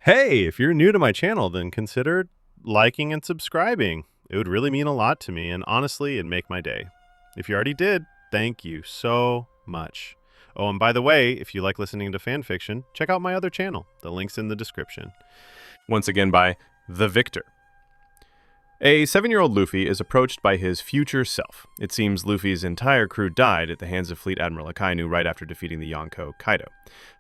Hey, if you're new to my channel, then consider liking and subscribing. It would really mean a lot to me, and honestly, it'd make my day. If you already did, thank you so much. Oh, and by the way, if you like listening to fan fiction, check out my other channel. The link's in the description. Once again by TheVictor. A 7-year-old Luffy is approached by his future self. It seems Luffy's entire crew died at the hands of Fleet Admiral Akainu right after defeating the Yonko Kaido.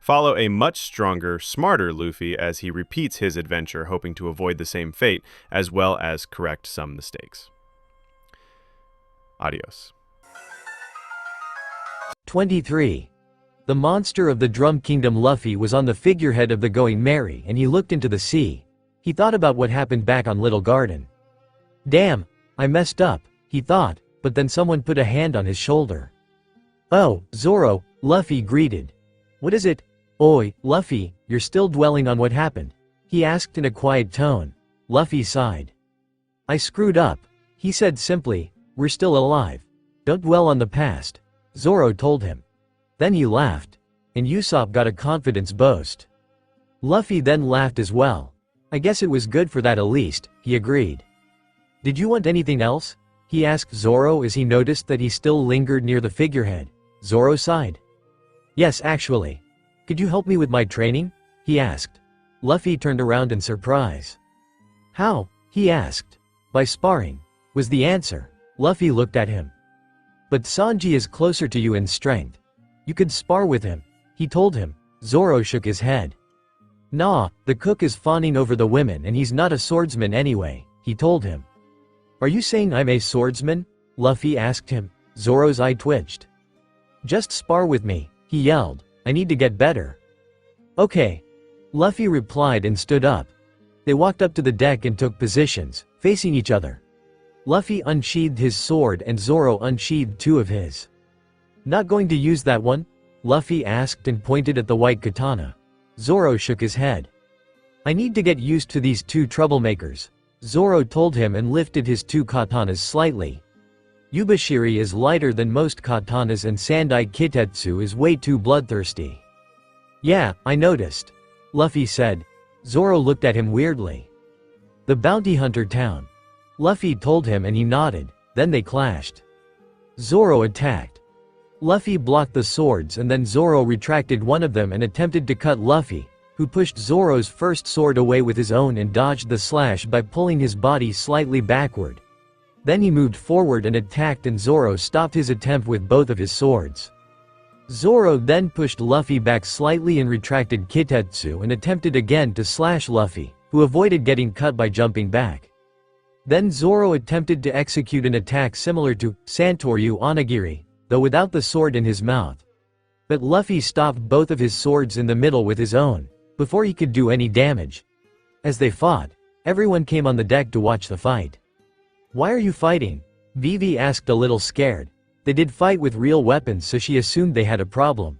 Follow a much stronger, smarter Luffy as he repeats his adventure, hoping to avoid the same fate, as well as correct some mistakes. Adios. 23. The monster of the Drum Kingdom Luffy was on the figurehead of the Going Merry and he looked into the sea. He thought about what happened back on Little Garden. Damn, I messed up, he thought, but then someone put a hand on his shoulder. Oh, Zoro, Luffy greeted. What is it? Oi, Luffy, you're still dwelling on what happened? He asked in a quiet tone. Luffy sighed. I screwed up, he said simply. We're still alive. Don't dwell on the past, Zoro told him. Then he laughed. And Usopp got a confidence boast. Luffy then laughed as well. I guess it was good for that at least, he agreed. Did you want anything else? He asked Zoro as he noticed that he still lingered near the figurehead. Zoro sighed. Yes, actually. Could you help me with my training? He asked. Luffy turned around in surprise. How? He asked. By sparring, was the answer. Luffy looked at him. But Sanji is closer to you in strength. You could spar with him, he told him. Zoro shook his head. Nah, the cook is fawning over the women and he's not a swordsman anyway, he told him. Are you saying I'm a swordsman? Luffy asked him. Zoro's eye twitched. Just spar with me, he yelled. I need to get better. Okay. Luffy replied and stood up. They walked up to the deck and took positions, facing each other. Luffy unsheathed his sword and Zoro unsheathed two of his. Not going to use that one? Luffy asked and pointed at the white katana. Zoro shook his head. I need to get used to these two troublemakers, Zoro told him and lifted his two katanas slightly. Yubashiri is lighter than most katanas and Sandai Kitetsu is way too bloodthirsty. Yeah, I noticed, Luffy said. Zoro looked at him weirdly. The bounty hunter town, Luffy told him and he nodded, then they clashed. Zoro attacked. Luffy blocked the swords and then Zoro retracted one of them and attempted to cut Luffy, who pushed Zoro's first sword away with his own and dodged the slash by pulling his body slightly backward. Then he moved forward and attacked and Zoro stopped his attempt with both of his swords. Zoro then pushed Luffy back slightly and retracted Kitetsu and attempted again to slash Luffy, who avoided getting cut by jumping back. Then Zoro attempted to execute an attack similar to Santoryu Onigiri, though without the sword in his mouth. But Luffy stopped both of his swords in the middle with his own, before he could do any damage. As they fought, everyone came on the deck to watch the fight. Why are you fighting? Vivi asked a little scared. They did fight with real weapons so she assumed they had a problem.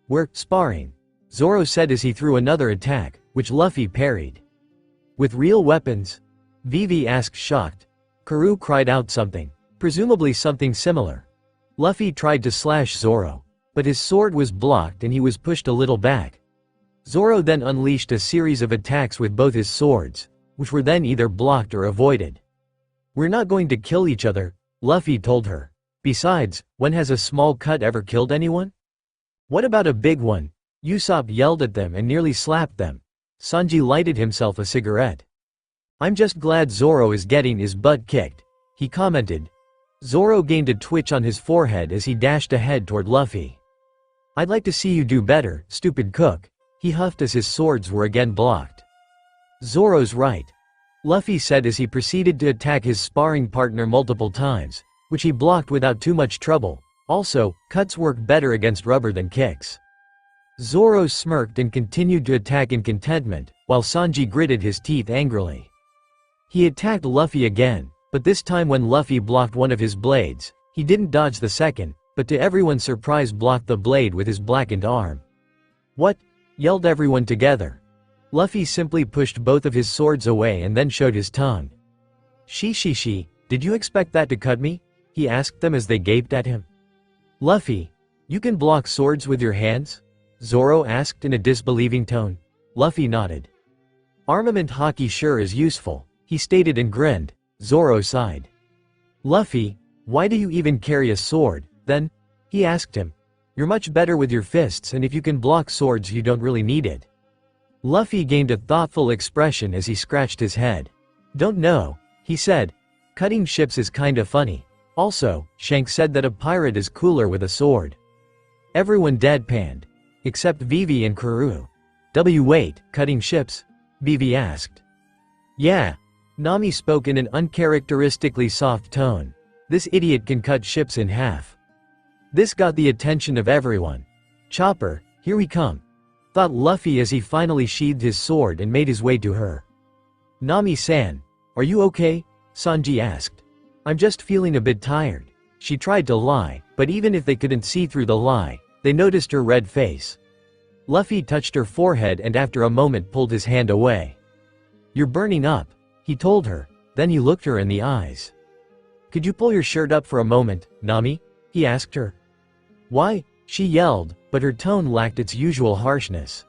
We're sparring, Zoro said as he threw another attack, which Luffy parried. With real weapons? Vivi asked shocked. Karoo cried out something, presumably something similar. Luffy tried to slash Zoro, but his sword was blocked and he was pushed a little back. Zoro then unleashed a series of attacks with both his swords, which were then either blocked or avoided. We're not going to kill each other, Luffy told her. Besides, when has a small cut ever killed anyone? What about a big one? Usopp yelled at them and nearly slapped them. Sanji lighted himself a cigarette. I'm just glad Zoro is getting his butt kicked, he commented. Zoro gained a twitch on his forehead as he dashed ahead toward Luffy. I'd like to see you do better, stupid cook, he huffed as his swords were again blocked. Zoro's right, Luffy said as he proceeded to attack his sparring partner multiple times, which he blocked without too much trouble. Also, cuts work better against rubber than kicks. Zoro smirked and continued to attack in contentment, while Sanji gritted his teeth angrily. He attacked Luffy again, but this time when Luffy blocked one of his blades, he didn't dodge the second, but to everyone's surprise blocked the blade with his blackened arm. What? Yelled everyone together. Luffy simply pushed both of his swords away and then showed his tongue. She, did you expect that to cut me? He asked them as they gaped at him. Luffy, you can block swords with your hands? Zoro asked in a disbelieving tone. Luffy nodded. Armament hockey sure is useful, he stated and grinned. Zoro sighed. Luffy, why do you even carry a sword, then? He asked him. You're much better with your fists, and if you can block swords you don't really need it. Luffy gained a thoughtful expression as he scratched his head. Don't know, he said. Cutting ships is kinda funny. Also, Shanks said that a pirate is cooler with a sword. Everyone deadpanned. Except Vivi and Karoo. Wait, cutting ships? Vivi asked. Yeah. Nami spoke in an uncharacteristically soft tone. This idiot can cut ships in half. This got the attention of everyone. Chopper, here we come, thought Luffy as he finally sheathed his sword and made his way to her. Nami-san, are you okay? Sanji asked. I'm just feeling a bit tired. She tried to lie, but even if they couldn't see through the lie, they noticed her red face. Luffy touched her forehead and after a moment pulled his hand away. You're burning up, he told her, then he looked her in the eyes. Could you pull your shirt up for a moment, Nami? He asked her. Why? She yelled, but her tone lacked its usual harshness.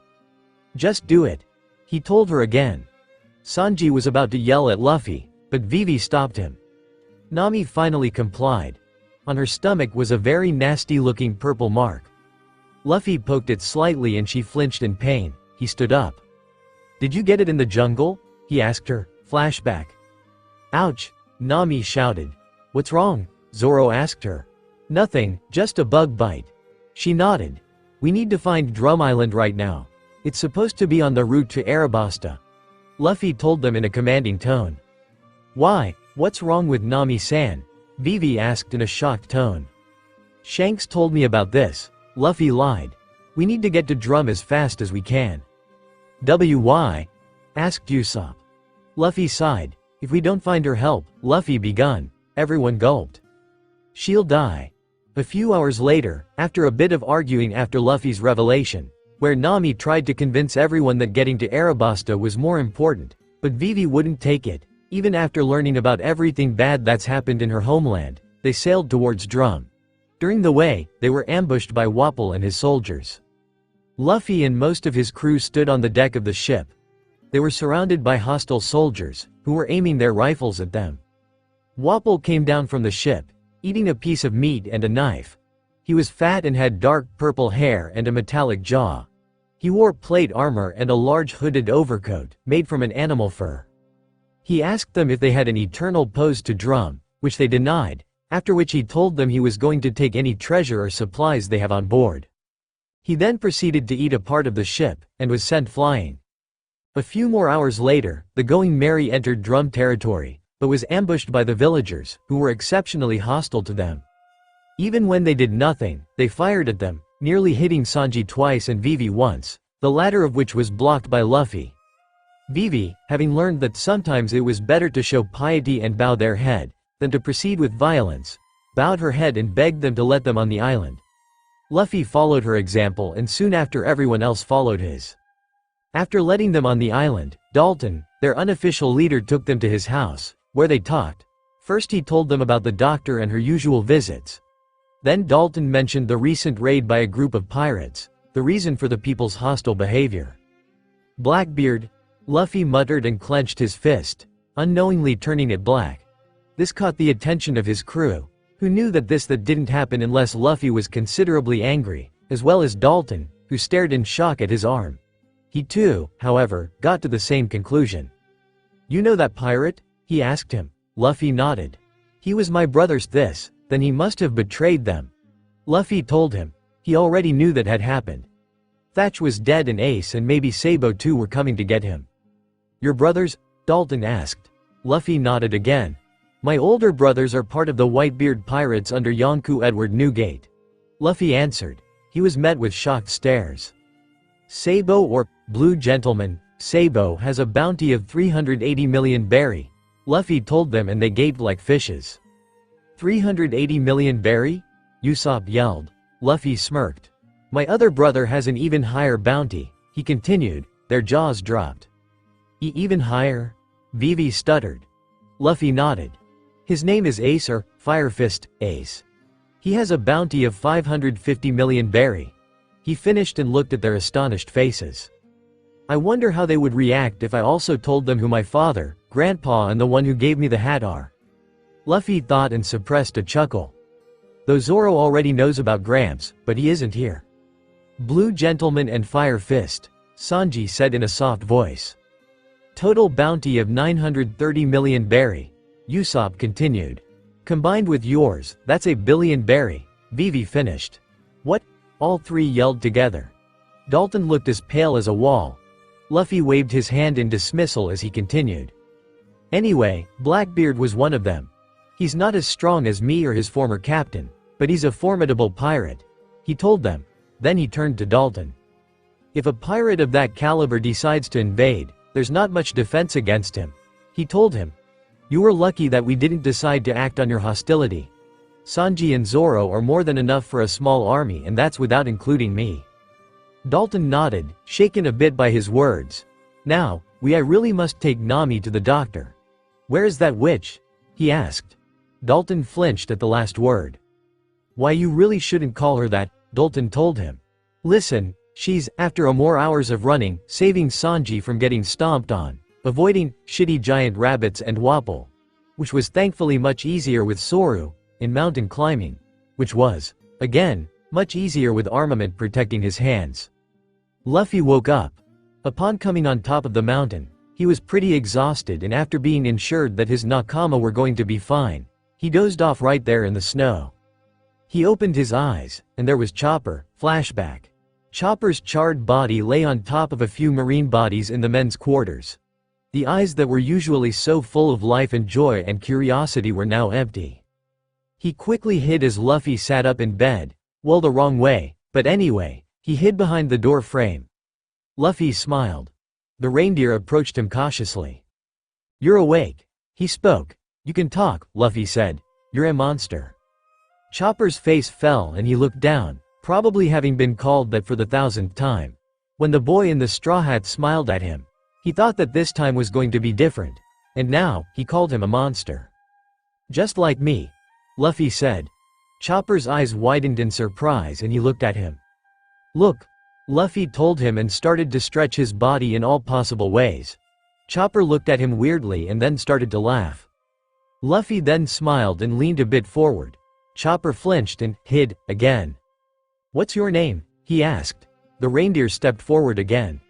Just do it, he told her again. Sanji was about to yell at Luffy, but Vivi stopped him. Nami finally complied. On her stomach was a very nasty-looking purple mark. Luffy poked it slightly and she flinched in pain. He stood up. Did you get it in the jungle? He asked her. Flashback. Ouch, Nami shouted. What's wrong? Zoro asked her. Nothing, just a bug bite. She nodded. We need to find Drum Island right now. It's supposed to be on the route to Arabasta. Luffy told them in a commanding tone. Why, what's wrong with Nami-san? Vivi asked in a shocked tone. Shanks told me about this. Luffy lied. We need to get to Drum as fast as we can. Why? Asked Usopp. Luffy sighed. If we don't find her help, Luffy begun. Everyone gulped. She'll die. A few hours later, after a bit of arguing after Luffy's revelation, where Nami tried to convince everyone that getting to Arabasta was more important, but Vivi wouldn't take it, even after learning about everything bad that's happened in her homeland, they sailed towards Drum. During the way, they were ambushed by Wapol and his soldiers. Luffy and most of his crew stood on the deck of the ship. They were surrounded by hostile soldiers, who were aiming their rifles at them. Wapol came down from the ship, eating a piece of meat and a knife. He was fat and had dark purple hair and a metallic jaw. He wore plate armor and a large hooded overcoat, made from an animal fur. He asked them if they had an eternal pose to Drum, which they denied, after which he told them he was going to take any treasure or supplies they have on board. He then proceeded to eat a part of the ship, and was sent flying. A few more hours later, the Going Merry entered Drum territory, but was ambushed by the villagers, who were exceptionally hostile to them. Even when they did nothing, they fired at them, nearly hitting Sanji twice and Vivi once, the latter of which was blocked by Luffy. Vivi, having learned that sometimes it was better to show piety and bow their head, than to proceed with violence, bowed her head and begged them to let them on the island. Luffy followed her example and soon after everyone else followed his. After letting them on the island, Dalton, their unofficial leader, took them to his house, where they talked. First he told them about the doctor and her usual visits. Then Dalton mentioned the recent raid by a group of pirates, the reason for the people's hostile behavior. Blackbeard, Luffy muttered and clenched his fist, unknowingly turning it black. This caught the attention of his crew, who knew that didn't happen unless Luffy was considerably angry, as well as Dalton, who stared in shock at his arm. He too, however, got to the same conclusion. You know that pirate? He asked him. Luffy nodded. He was my brother's then he must have betrayed them. Luffy told him. He already knew that had happened. Thatch was dead and Ace and maybe Sabo too were coming to get him. Your brothers? Dalton asked. Luffy nodded again. My older brothers are part of the Whitebeard pirates under Yonkou Edward Newgate. Luffy answered. He was met with shocked stares. Sabo or Blue Gentleman, Sabo has a bounty of 380 million berry. Luffy told them and they gaped like fishes. 380 million berry? Usopp yelled. Luffy smirked. My other brother has an even higher bounty, he continued, their jaws dropped. Even higher? Vivi stuttered. Luffy nodded. His name is Ace or Fire Fist, Ace. He has a bounty of 550 million berry. He finished and looked at their astonished faces. I wonder how they would react if I also told them who my father, grandpa and the one who gave me the hat are. Luffy thought and suppressed a chuckle. Though Zoro already knows about Gramps, but he isn't here. Blue Gentleman and Fire Fist, Sanji said in a soft voice. Total bounty of 930 million berry, Usopp continued. Combined with yours, that's a billion berry, Vivi finished. What? All three yelled together. Dalton looked as pale as a wall. Luffy waved his hand in dismissal as he continued. Anyway, Blackbeard was one of them. He's not as strong as me or his former captain, but he's a formidable pirate, he told them. Then he turned to Dalton. If a pirate of that caliber decides to invade, there's not much defense against him, he told him. You were lucky that we didn't decide to act on your hostility. Sanji and Zoro are more than enough for a small army, and that's without including me. Dalton nodded, shaken a bit by his words. Now, I really must take Nami to the doctor. Where's that witch? He asked. Dalton flinched at the last word. Why, you really shouldn't call her that, Dalton told him. Listen, she's, after more hours of running, saving Sanji from getting stomped on, avoiding shitty giant rabbits and Wapol, which was thankfully much easier with Soru, in mountain climbing, which was, again, much easier with armament protecting his hands. Luffy woke up. Upon coming on top of the mountain, he was pretty exhausted, and after being ensured that his nakama were going to be fine, he dozed off right there in the snow. He opened his eyes, and there was Chopper. Flashback. Chopper's charred body lay on top of a few marine bodies in the men's quarters. The eyes that were usually so full of life and joy and curiosity were now empty. He quickly hid as Luffy sat up in bed. Well, the wrong way, but anyway, he hid behind the door frame. Luffy smiled. The reindeer approached him cautiously. You're awake. He spoke. You can talk, Luffy said. You're a monster. Chopper's face fell and he looked down, probably having been called that for the 1000th time. When the boy in the straw hat smiled at him, he thought that this time was going to be different, and now, he called him a monster. Just like me, Luffy said. Chopper's eyes widened in surprise and he looked at him. Look, Luffy told him and started to stretch his body in all possible ways. Chopper looked at him weirdly and then started to laugh. Luffy then smiled and leaned a bit forward. Chopper flinched and hid again. What's your name? He asked. The reindeer stepped forward again.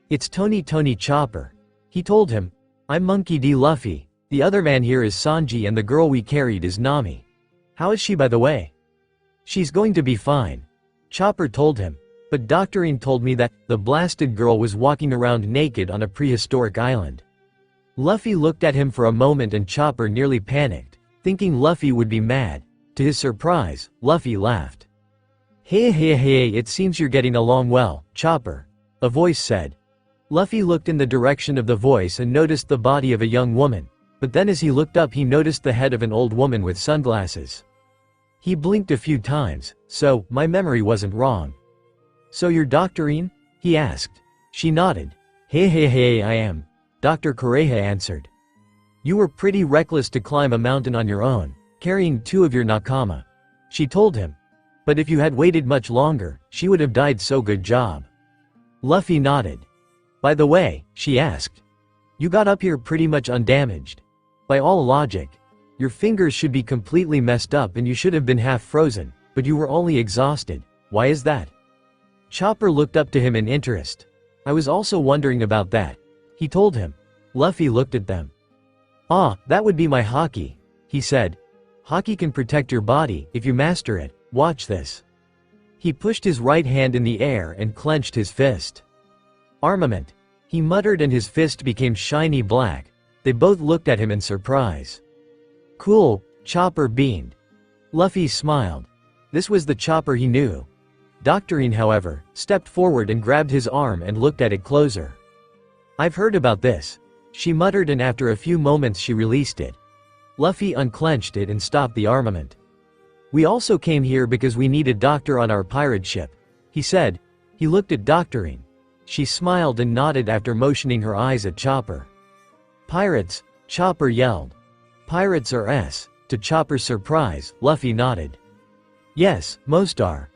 It's Tony Chopper. He told him. I'm Monkey D. Luffy. The other man here is Sanji and the girl we carried is Nami. How is she, by the way? She's going to be fine. Chopper told him. But Doctorine told me that the blasted girl was walking around naked on a prehistoric island. Luffy looked at him for a moment and Chopper nearly panicked, thinking Luffy would be mad. To his surprise, Luffy laughed. Hey, it seems you're getting along well, Chopper, a voice said. Luffy looked in the direction of the voice and noticed the body of a young woman, but then as he looked up he noticed the head of an old woman with sunglasses. He blinked a few times, so, my memory wasn't wrong. So you're Doctorine? He asked. She nodded. Hey, I am. Dr. Kureha answered. You were pretty reckless to climb a mountain on your own, carrying 2 of your nakama. She told him. But if you had waited much longer, she would have died, so good job. Luffy nodded. By the way, she asked. You got up here pretty much undamaged. By all logic, your fingers should be completely messed up and you should have been half frozen, but you were only exhausted. Why is that? Chopper looked up to him in interest. I was also wondering about that, he told him. Luffy looked at them. Ah, that would be my haki, he said. Haki can protect your body, if you master it. Watch this. He pushed his right hand in the air and clenched his fist. Armament, he muttered, and his fist became shiny black. They both looked at him in surprise. Cool, Chopper beamed. Luffy smiled. This was the Chopper he knew. Doctorine, however, stepped forward and grabbed his arm and looked at it closer. I've heard about this, she muttered, and after a few moments she released it. Luffy unclenched it and stopped the armament. We also came here because we need a doctor on our pirate ship, he said. He looked at Doctorine. She smiled and nodded after motioning her eyes at Chopper. Pirates, Chopper yelled. Pirates are S. To Chopper's surprise, Luffy nodded. Yes, most are.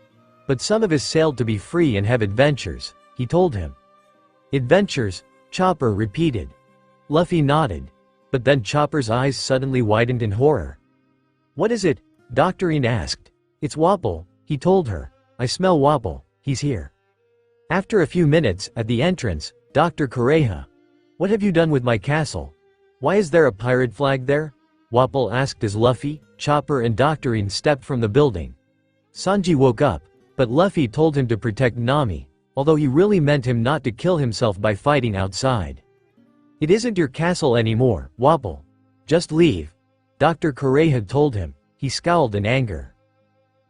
But some of us sailed to be free and have adventures, he told him. Adventures, Chopper repeated. Luffy nodded. But then Chopper's eyes suddenly widened in horror. What is it? Doctorine asked. It's Wapol, he told her. I smell Wapol, he's here. After a few minutes, at the entrance, Dr. Kureha. What have you done with my castle? Why is there a pirate flag there? Wapol asked as Luffy, Chopper and Doctorine stepped from the building. Sanji woke up, but Luffy told him to protect Nami, although he really meant him not to kill himself by fighting outside. It isn't your castle anymore, Wapol. Just leave. Dr. Kureha told him. He scowled in anger.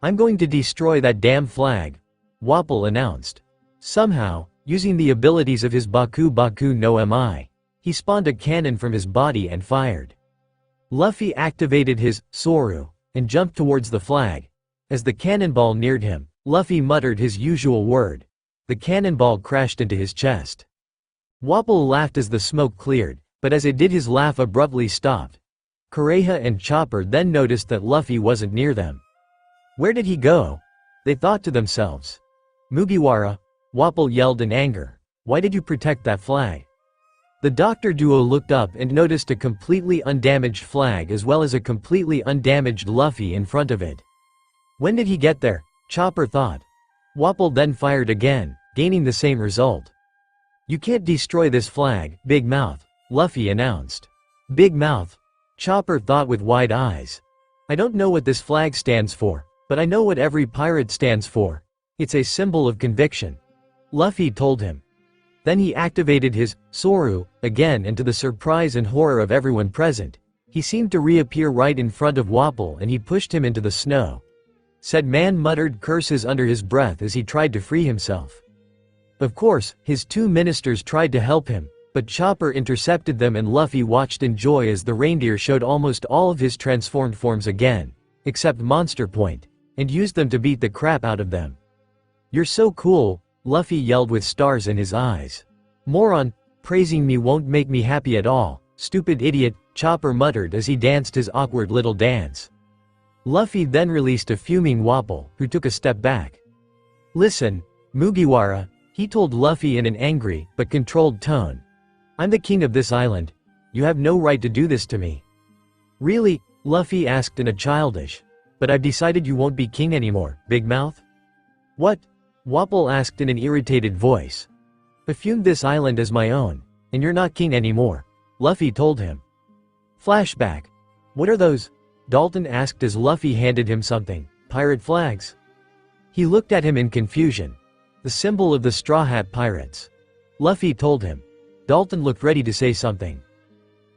I'm going to destroy that damn flag, Wapol announced. Somehow, using the abilities of his Baku no Mi, he spawned a cannon from his body and fired. Luffy activated his Soru and jumped towards the flag. As the cannonball neared him, Luffy muttered his usual word. The cannonball crashed into his chest. Wapol laughed as the smoke cleared, but as it did his laugh abruptly stopped. Kureha and Chopper then noticed that Luffy wasn't near them. Where did he go? They thought to themselves. Mugiwara, Wapol yelled in anger. Why did you protect that flag? The doctor duo looked up and noticed a completely undamaged flag as well as a completely undamaged Luffy in front of it. When did he get there? Chopper thought. Wapol then fired again, gaining the same result. You can't destroy this flag, Big Mouth, Luffy announced. Big Mouth? Chopper thought with wide eyes. I don't know what this flag stands for, but I know what every pirate stands for. It's a symbol of conviction. Luffy told him. Then he activated his Soru again, and to the surprise and horror of everyone present, he seemed to reappear right in front of Wapol and he pushed him into the snow. Said man muttered curses under his breath as he tried to free himself. Of course, his two ministers tried to help him, but Chopper intercepted them and Luffy watched in joy as the reindeer showed almost all of his transformed forms again, except Monster Point, and used them to beat the crap out of them. You're so cool, Luffy yelled with stars in his eyes. Moron, praising me won't make me happy at all, stupid idiot, Chopper muttered as he danced his awkward little dance. Luffy then released a fuming Wapol, who took a step back. Listen, Mugiwara, he told Luffy in an angry, but controlled tone. I'm the king of this island. You have no right to do this to me. Really? Luffy asked in a childish. But I've decided you won't be king anymore, Big Mouth? What? Wapol asked in an irritated voice. I fumed this island as my own, and you're not king anymore, Luffy told him. Flashback. What are those? Dalton asked as Luffy handed him something. Pirate flags. He looked at him in confusion. The symbol of the Straw Hat Pirates. Luffy told him. Dalton looked ready to say something.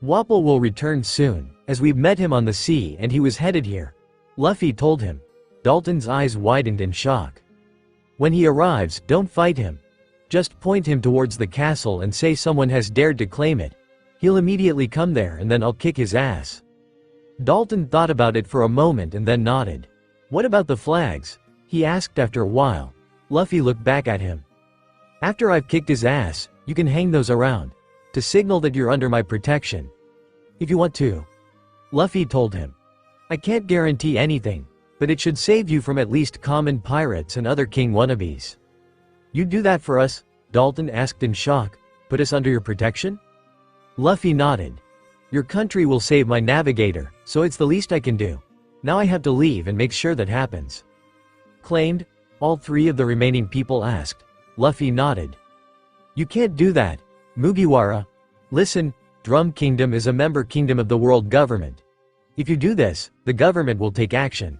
Wapol will return soon, as we've met him on the sea and he was headed here. Luffy told him. Dalton's eyes widened in shock. When he arrives, don't fight him. Just point him towards the castle and say someone has dared to claim it. He'll immediately come there and then I'll kick his ass. Dalton thought about it for a moment and then nodded. What about the flags? He asked after a while. Luffy looked back at him. After I've kicked his ass, you can hang those around, to signal that you're under my protection. If you want to. Luffy told him. I can't guarantee anything, but it should save you from at least common pirates and other king wannabes. You'd do that for us? Dalton asked in shock. Put us under your protection? Luffy nodded. Your country will save my navigator, so it's the least I can do. Now I have to leave and make sure that happens. Claimed? All three of the remaining people asked. Luffy nodded. You can't do that, Mugiwara. Listen, Drum Kingdom is a member kingdom of the world government. If you do this, the government will take action.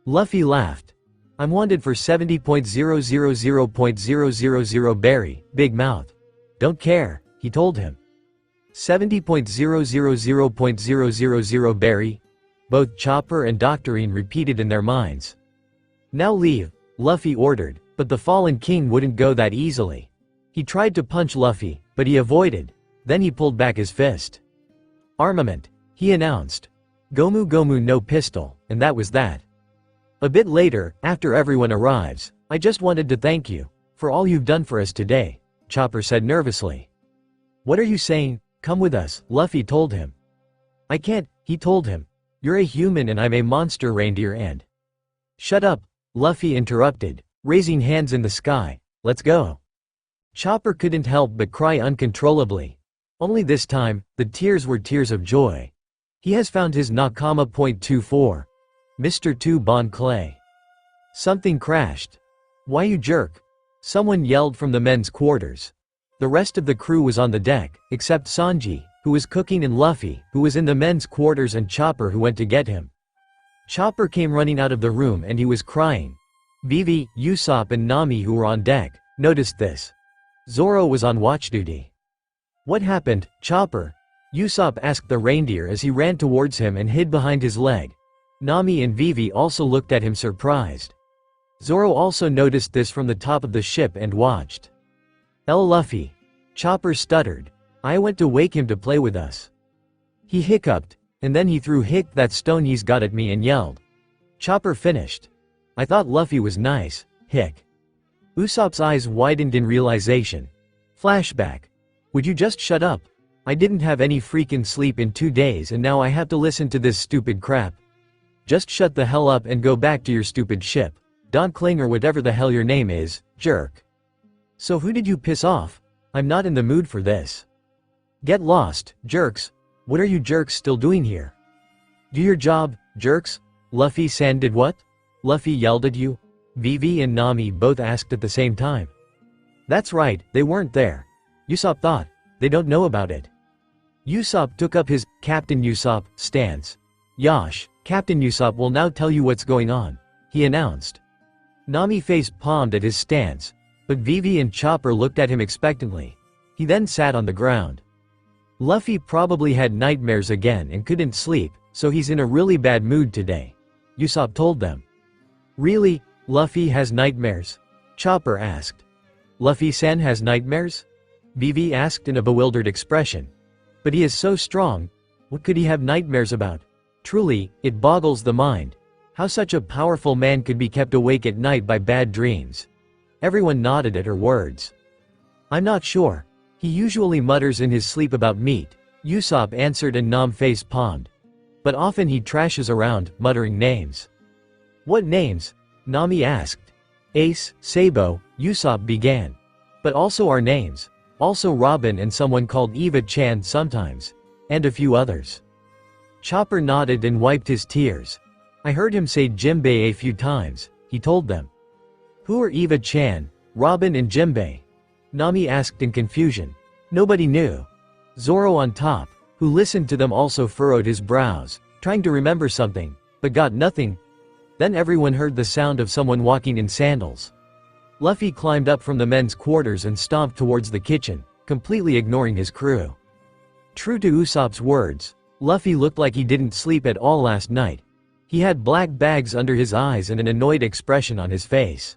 Luffy laughed. I'm wanted for 70.000.000 berry, Big Mouth. Don't care, he told him. 70.000.000 berry? Both Chopper and Doctorine repeated in their minds. Now leave, Luffy ordered, but the fallen king wouldn't go that easily. He tried to punch Luffy, but he avoided. Then he pulled back his fist. Armament, he announced. Gomu Gomu no pistol, and that was that. A bit later, after everyone arrives, I just wanted to thank you for all you've done for us today, Chopper said nervously. What are you saying? Come with us, Luffy told him. I can't, he told him. You're a human and I'm a monster reindeer and… Shut up, Luffy interrupted, raising hands in the sky. Let's go. Chopper couldn't help but cry uncontrollably. Only this time, the tears were tears of joy. He has found his Nakama. 24. Mr. 2 Bon Clay. Something crashed. Why you jerk? Someone yelled from the men's quarters. The rest of the crew was on the deck, except Sanji, who was cooking, and Luffy, who was in the men's quarters, and Chopper, who went to get him. Chopper came running out of the room and he was crying. Vivi, Usopp and Nami, who were on deck, noticed this. Zoro was on watch duty. What happened, Chopper? Usopp asked the reindeer as he ran towards him and hid behind his leg. Nami and Vivi also looked at him surprised. Zoro also noticed this from the top of the ship and watched. Luffy. Chopper stuttered. I went to wake him to play with us. He hiccuped, and then he threw that stone he's got at me and yelled. Chopper finished. I thought Luffy was nice, hic. Usopp's eyes widened in realization. Flashback. Would you just shut up? I didn't have any freaking sleep in 2 days and now I have to listen to this stupid crap. Just shut the hell up and go back to your stupid ship. Don Kling or whatever the hell your name is, jerk. So who did you piss off? I'm not in the mood for this. Get lost, jerks. What are you jerks still doing here? Do your job, jerks. Luffy-san did what? Luffy yelled at you? Vivi and Nami both asked at the same time. That's right, they weren't there. Usopp thought. They don't know about it. Usopp took up his Captain Usopp stance. Yosh, Captain Usopp will now tell you what's going on, he announced. Nami face palmed at his stance, but Vivi and Chopper looked at him expectantly. He then sat on the ground. Luffy probably had nightmares again and couldn't sleep, so he's in a really bad mood today, Usopp told them. Really? Luffy has nightmares? Chopper asked. Luffy-san has nightmares? Vivi asked in a bewildered expression. But he is so strong. What could he have nightmares about? Truly, it boggles the mind. How such a powerful man could be kept awake at night by bad dreams. Everyone nodded at her words. I'm not sure. He usually mutters in his sleep about meat, Usopp answered, and Nam face palmed. But often he trashes around, muttering names. What names? Nami asked. Ace, Sabo, Usopp began. But also our names. Also Robin and someone called Eva-chan sometimes. And a few others. Chopper nodded and wiped his tears. I heard him say Jimbei a few times, he told them. Who are Eva-chan, Robin and Jimbei? Nami asked in confusion. Nobody knew. Zoro on top, who listened to them, also furrowed his brows, trying to remember something, but got nothing. Then everyone heard the sound of someone walking in sandals. Luffy climbed up from the men's quarters and stomped towards the kitchen, completely ignoring his crew. True to Usopp's words, Luffy looked like he didn't sleep at all last night. He had black bags under his eyes and an annoyed expression on his face.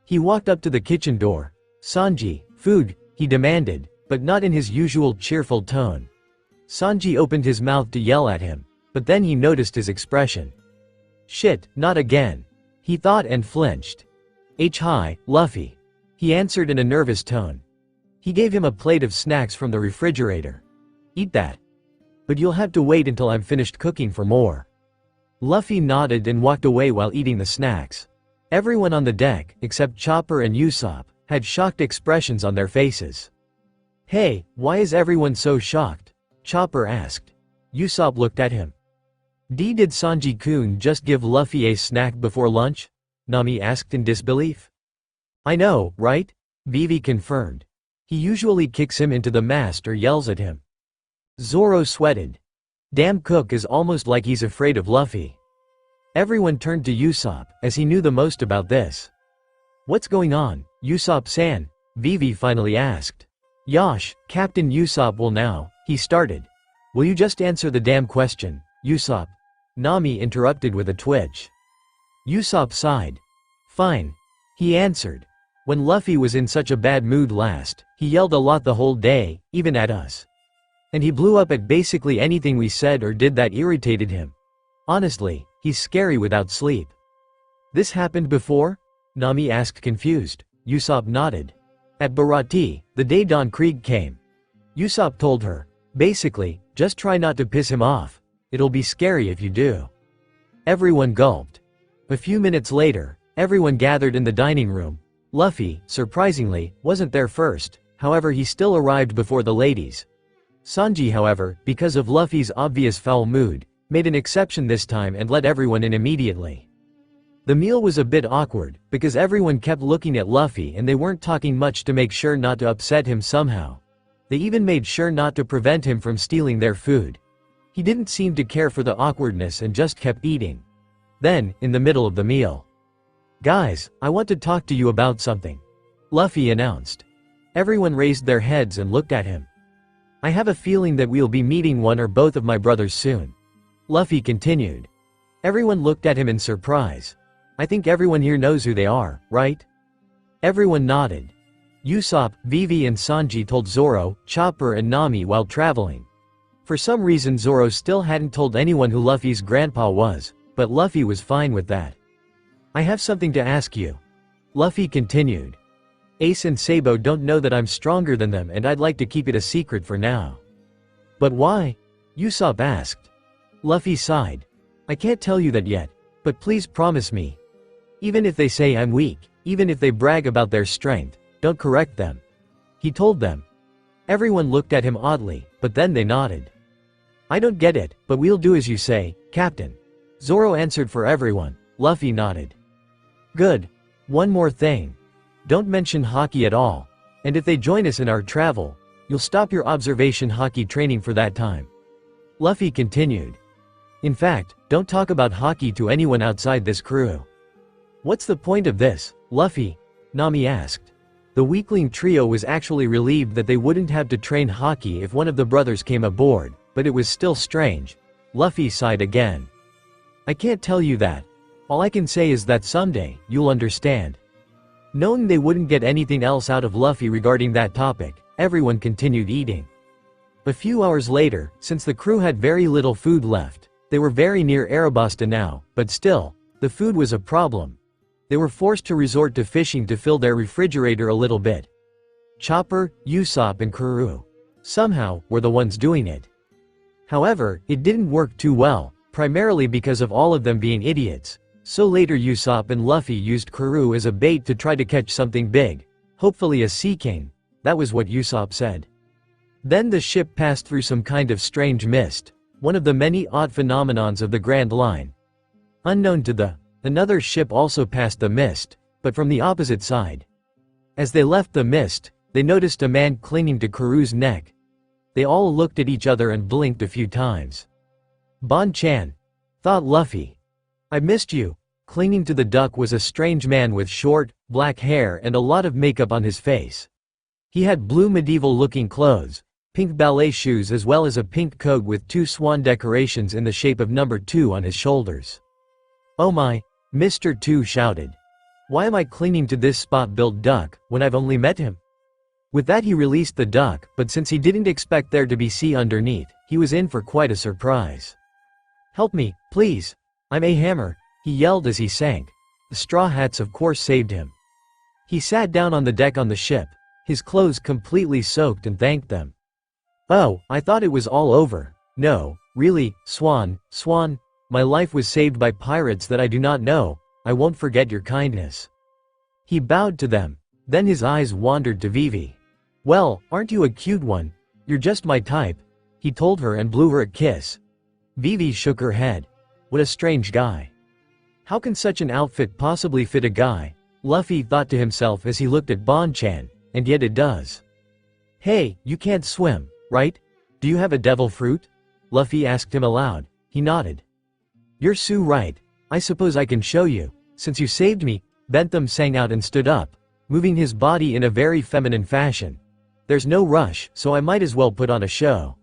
He walked up to the kitchen door. Sanji, food, he demanded, but not in his usual cheerful tone. Sanji opened his mouth to yell at him, but then he noticed his expression. Shit, not again, he thought, and flinched. Hi, Luffy, he answered in a nervous tone. He gave him a plate of snacks from the refrigerator. Eat that. But you'll have to wait until I'm finished cooking for more. Luffy nodded and walked away while eating the snacks. Everyone on the deck, except Chopper and Usopp, had shocked expressions on their faces. Hey, why is everyone so shocked? Chopper asked. Usopp looked at him. Did Sanji-kun just give Luffy a snack before lunch? Nami asked in disbelief. I know, right? Vivi confirmed. He usually kicks him into the mast or yells at him. Zoro sweated. Damn, Cook is almost like he's afraid of Luffy. Everyone turned to Usopp, as he knew the most about this. What's going on, Usopp-san? Vivi finally asked. Yosh, Captain Usopp will now, he started. Will you just answer the damn question, Usopp? Nami interrupted with a twitch. Usopp sighed. Fine. He answered. When Luffy was in such a bad mood last, he yelled a lot the whole day, even at us. And he blew up at basically anything we said or did that irritated him. Honestly, he's scary without sleep. This happened before? Nami asked, confused. Usopp nodded. At Baratie, the day Don Krieg came. Usopp told her. Basically, just try not to piss him off. It'll be scary if you do. Everyone gulped. A few minutes later, everyone gathered in the dining room. Luffy, surprisingly, wasn't there first, however he still arrived before the ladies. Sanji, however, because of Luffy's obvious foul mood, made an exception this time and let everyone in immediately. The meal was a bit awkward, because everyone kept looking at Luffy and they weren't talking much to make sure not to upset him somehow. They even made sure not to prevent him from stealing their food. He didn't seem to care for the awkwardness and just kept eating. Then, in the middle of the meal, "Guys, I want to talk to you about something," Luffy announced. Everyone raised their heads and looked at him. "I have a feeling that we'll be meeting one or both of my brothers soon," Luffy continued. Everyone looked at him in surprise. "I think everyone here knows who they are, right?" Everyone nodded. Usopp, Vivi and Sanji told Zoro, Chopper and Nami while traveling. For some reason Zoro still hadn't told anyone who Luffy's grandpa was, but Luffy was fine with that. "I have something to ask you," Luffy continued. "Ace and Sabo don't know that I'm stronger than them and I'd like to keep it a secret for now." "But why?" Usopp asked. Luffy sighed. "I can't tell you that yet, but please promise me. Even if they say I'm weak, even if they brag about their strength, don't correct them," he told them. Everyone looked at him oddly, but then they nodded. "I don't get it, but we'll do as you say, Captain," Zoro answered for everyone. Luffy nodded. "Good. One more thing. Don't mention hockey at all, and if they join us in our travel, you'll stop your observation hockey training for that time," Luffy continued. "In fact, don't talk about hockey to anyone outside this crew." "What's the point of this, Luffy?" Nami asked. The weakling trio was actually relieved that they wouldn't have to train hockey if one of the brothers came aboard, but it was still strange. Luffy sighed again. "I can't tell you that. All I can say is that someday, you'll understand." Knowing they wouldn't get anything else out of Luffy regarding that topic, everyone continued eating. A few hours later, since the crew had very little food left, they were very near Arabasta now, but still, the food was a problem. They were forced to resort to fishing to fill their refrigerator a little bit. Chopper, Usopp and Karoo, somehow, were the ones doing it. However, it didn't work too well, primarily because of all of them being idiots. So later Usopp and Luffy used Karoo as a bait to try to catch something big. Hopefully a sea king. That was what Usopp said. Then the ship passed through some kind of strange mist, one of the many odd phenomenons of the Grand Line. Unknown to another ship also passed the mist, but from the opposite side. As they left the mist, they noticed a man clinging to Karoo's neck. They all looked at each other and blinked a few times. "Bon-chan," thought Luffy. "I missed you." Clinging to the duck was a strange man with short, black hair and a lot of makeup on his face. He had blue medieval-looking clothes, pink ballet shoes as well as a pink coat with 2 swan decorations in the shape of number 2 on his shoulders. "Oh my," Mr. 2 shouted. "Why am I clinging to this spot-built duck, when I've only met him?" With that he released the duck, but since he didn't expect there to be sea underneath, he was in for quite a surprise. "Help me, please. I'm a hammer," he yelled as he sank. The straw hats of course saved him. He sat down on the deck on the ship, his clothes completely soaked, and thanked them. "Oh, I thought it was all over. No, really, Swan, my life was saved by pirates that I do not know. I won't forget your kindness." He bowed to them. Then his eyes wandered to Vivi. "Well, aren't you a cute one? You're just my type," he told her and blew her a kiss. Vivi shook her head. What a strange guy. How can such an outfit possibly fit a guy? Luffy thought to himself as he looked at Bon-chan, and yet it does. "Hey, you can't swim, right? Do you have a devil fruit?" Luffy asked him aloud. He nodded. "You're so right. I suppose I can show you, since you saved me." Bentham sang out and stood up, moving his body in a very feminine fashion. "There's no rush, so I might as well put on a show.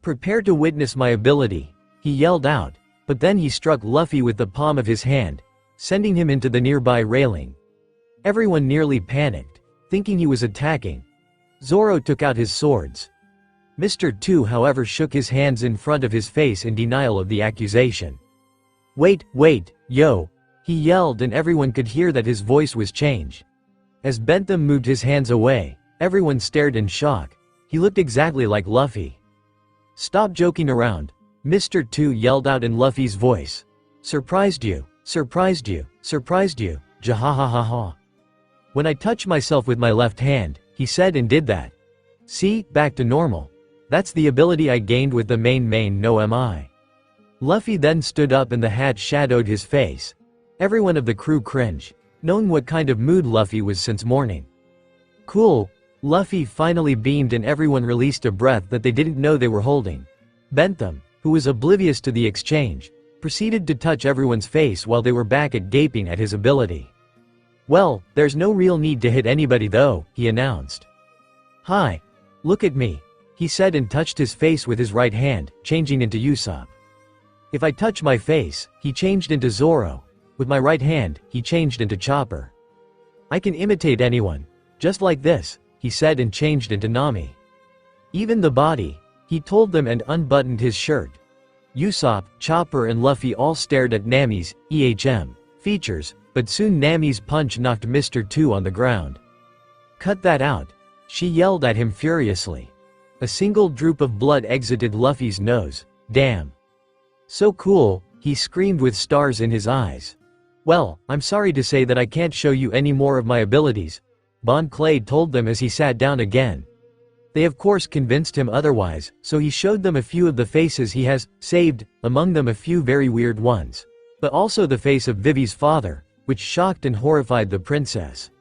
Prepare to witness my ability," he yelled out, but then he struck Luffy with the palm of his hand, sending him into the nearby railing. Everyone nearly panicked, thinking he was attacking. Zoro took out his swords. Mr. 2 however shook his hands in front of his face in denial of the accusation. Wait, yo," he yelled, and everyone could hear that his voice was changed. As Bentham moved his hands away, everyone stared in shock. He looked exactly like Luffy. "Stop joking around," Mr. 2 yelled out in Luffy's voice. Surprised you, jahahaha." When I touch myself with my left hand, he said and did that. See, back to normal. That's the ability I gained with the main no mi. Luffy then stood up and the hat shadowed his face. Everyone of the crew cringed, knowing what kind of mood Luffy was since morning. Cool. Luffy finally beamed and everyone released a breath that they didn't know they were holding. Bentham, who was oblivious to the exchange, proceeded to touch everyone's face while they were back at gaping at his ability. Well, there's no real need to hit anybody though, he announced. Hi. Look at me, he said and touched his face with his right hand, changing into Usopp. If I touch my face, he changed into Zoro. With my right hand, he changed into Chopper. I can imitate anyone. Just like this, he said and changed into Nami. Even the body, he told them and unbuttoned his shirt. Usopp, Chopper and Luffy all stared at Nami's features, but soon Nami's punch knocked Mr. 2 on the ground. Cut that out. She yelled at him furiously. A single droop of blood exited Luffy's nose. Damn. So cool, he screamed with stars in his eyes. Well, I'm sorry to say that I can't show you any more of my abilities, Bon Clay told them as he sat down again. They of course convinced him otherwise, so he showed them a few of the faces he has saved, among them a few very weird ones. But also the face of Vivi's father, which shocked and horrified the princess.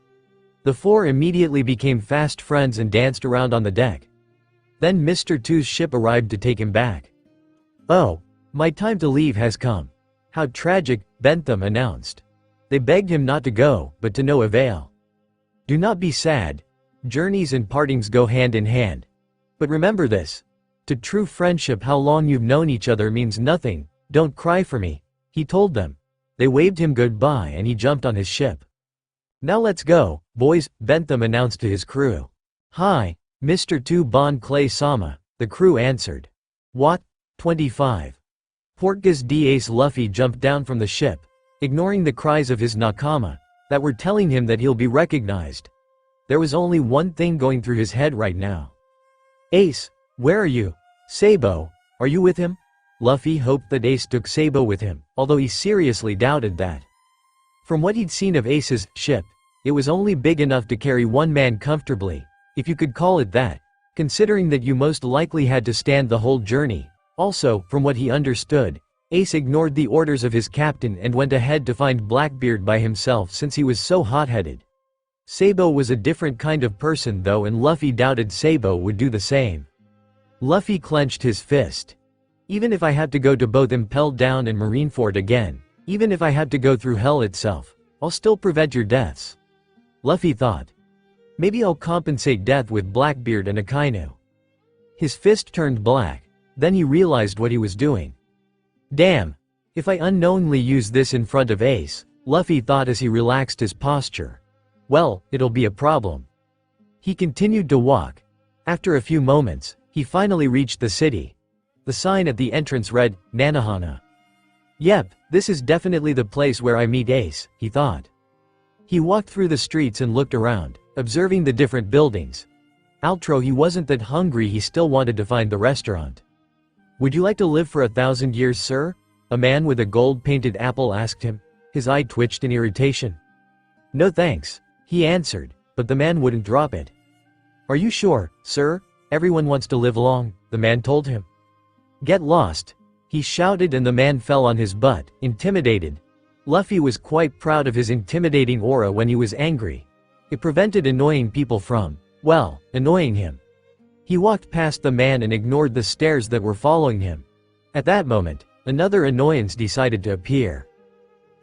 The four immediately became fast friends and danced around on the deck. Then Mr. 2's ship arrived to take him back. Oh, my time to leave has come. How tragic, Bentham announced. They begged him not to go, but to no avail. Do not be sad. Journeys and partings go hand in hand. But remember this. To true friendship, how long you've known each other means nothing. Don't cry for me, he told them. They waved him goodbye and he jumped on his ship. Now let's go, boys, Bentham announced to his crew. Hi, Mr. 2 Bon Clay-sama, the crew answered. What? 25. Portgas d'Ace Luffy jumped down from the ship, ignoring the cries of his nakama, that were telling him that he'll be recognized. There was only one thing going through his head right now. Ace, where are you? Sabo, are you with him? Luffy hoped that Ace took Sabo with him, although he seriously doubted that. From what he'd seen of Ace's ship, it was only big enough to carry one man comfortably, if you could call it that, considering that you most likely had to stand the whole journey. Also, from what he understood, Ace ignored the orders of his captain and went ahead to find Blackbeard by himself since he was so hot-headed. Sabo was a different kind of person though, and Luffy doubted Sabo would do the same. Luffy clenched his fist. Even if I have to go to both Impelled Down and Marineford again, even if I have to go through hell itself, I'll still prevent your deaths. Luffy thought. Maybe I'll compensate death with Blackbeard and Akainu. His fist turned black, then he realized what he was doing. Damn. If I unknowingly use this in front of Ace, Luffy thought as he relaxed his posture. Well, it'll be a problem. He continued to walk. After a few moments, he finally reached the city. The sign at the entrance read, Nanohana. Yep, this is definitely the place where I meet Ace, he thought. He walked through the streets and looked around, observing the different buildings. Altro he wasn't that hungry, he still wanted to find the restaurant. Would you like to live for 1,000 years, sir? A man with a gold-painted apple asked him. His eye twitched in irritation. No thanks, he answered, but the man wouldn't drop it. Are you sure, sir? Everyone wants to live long, the man told him. Get lost, he shouted, and the man fell on his butt, intimidated. Luffy was quite proud of his intimidating aura when he was angry. It prevented annoying people from, well, annoying him. He walked past the man and ignored the stares that were following him. At that moment, another annoyance decided to appear.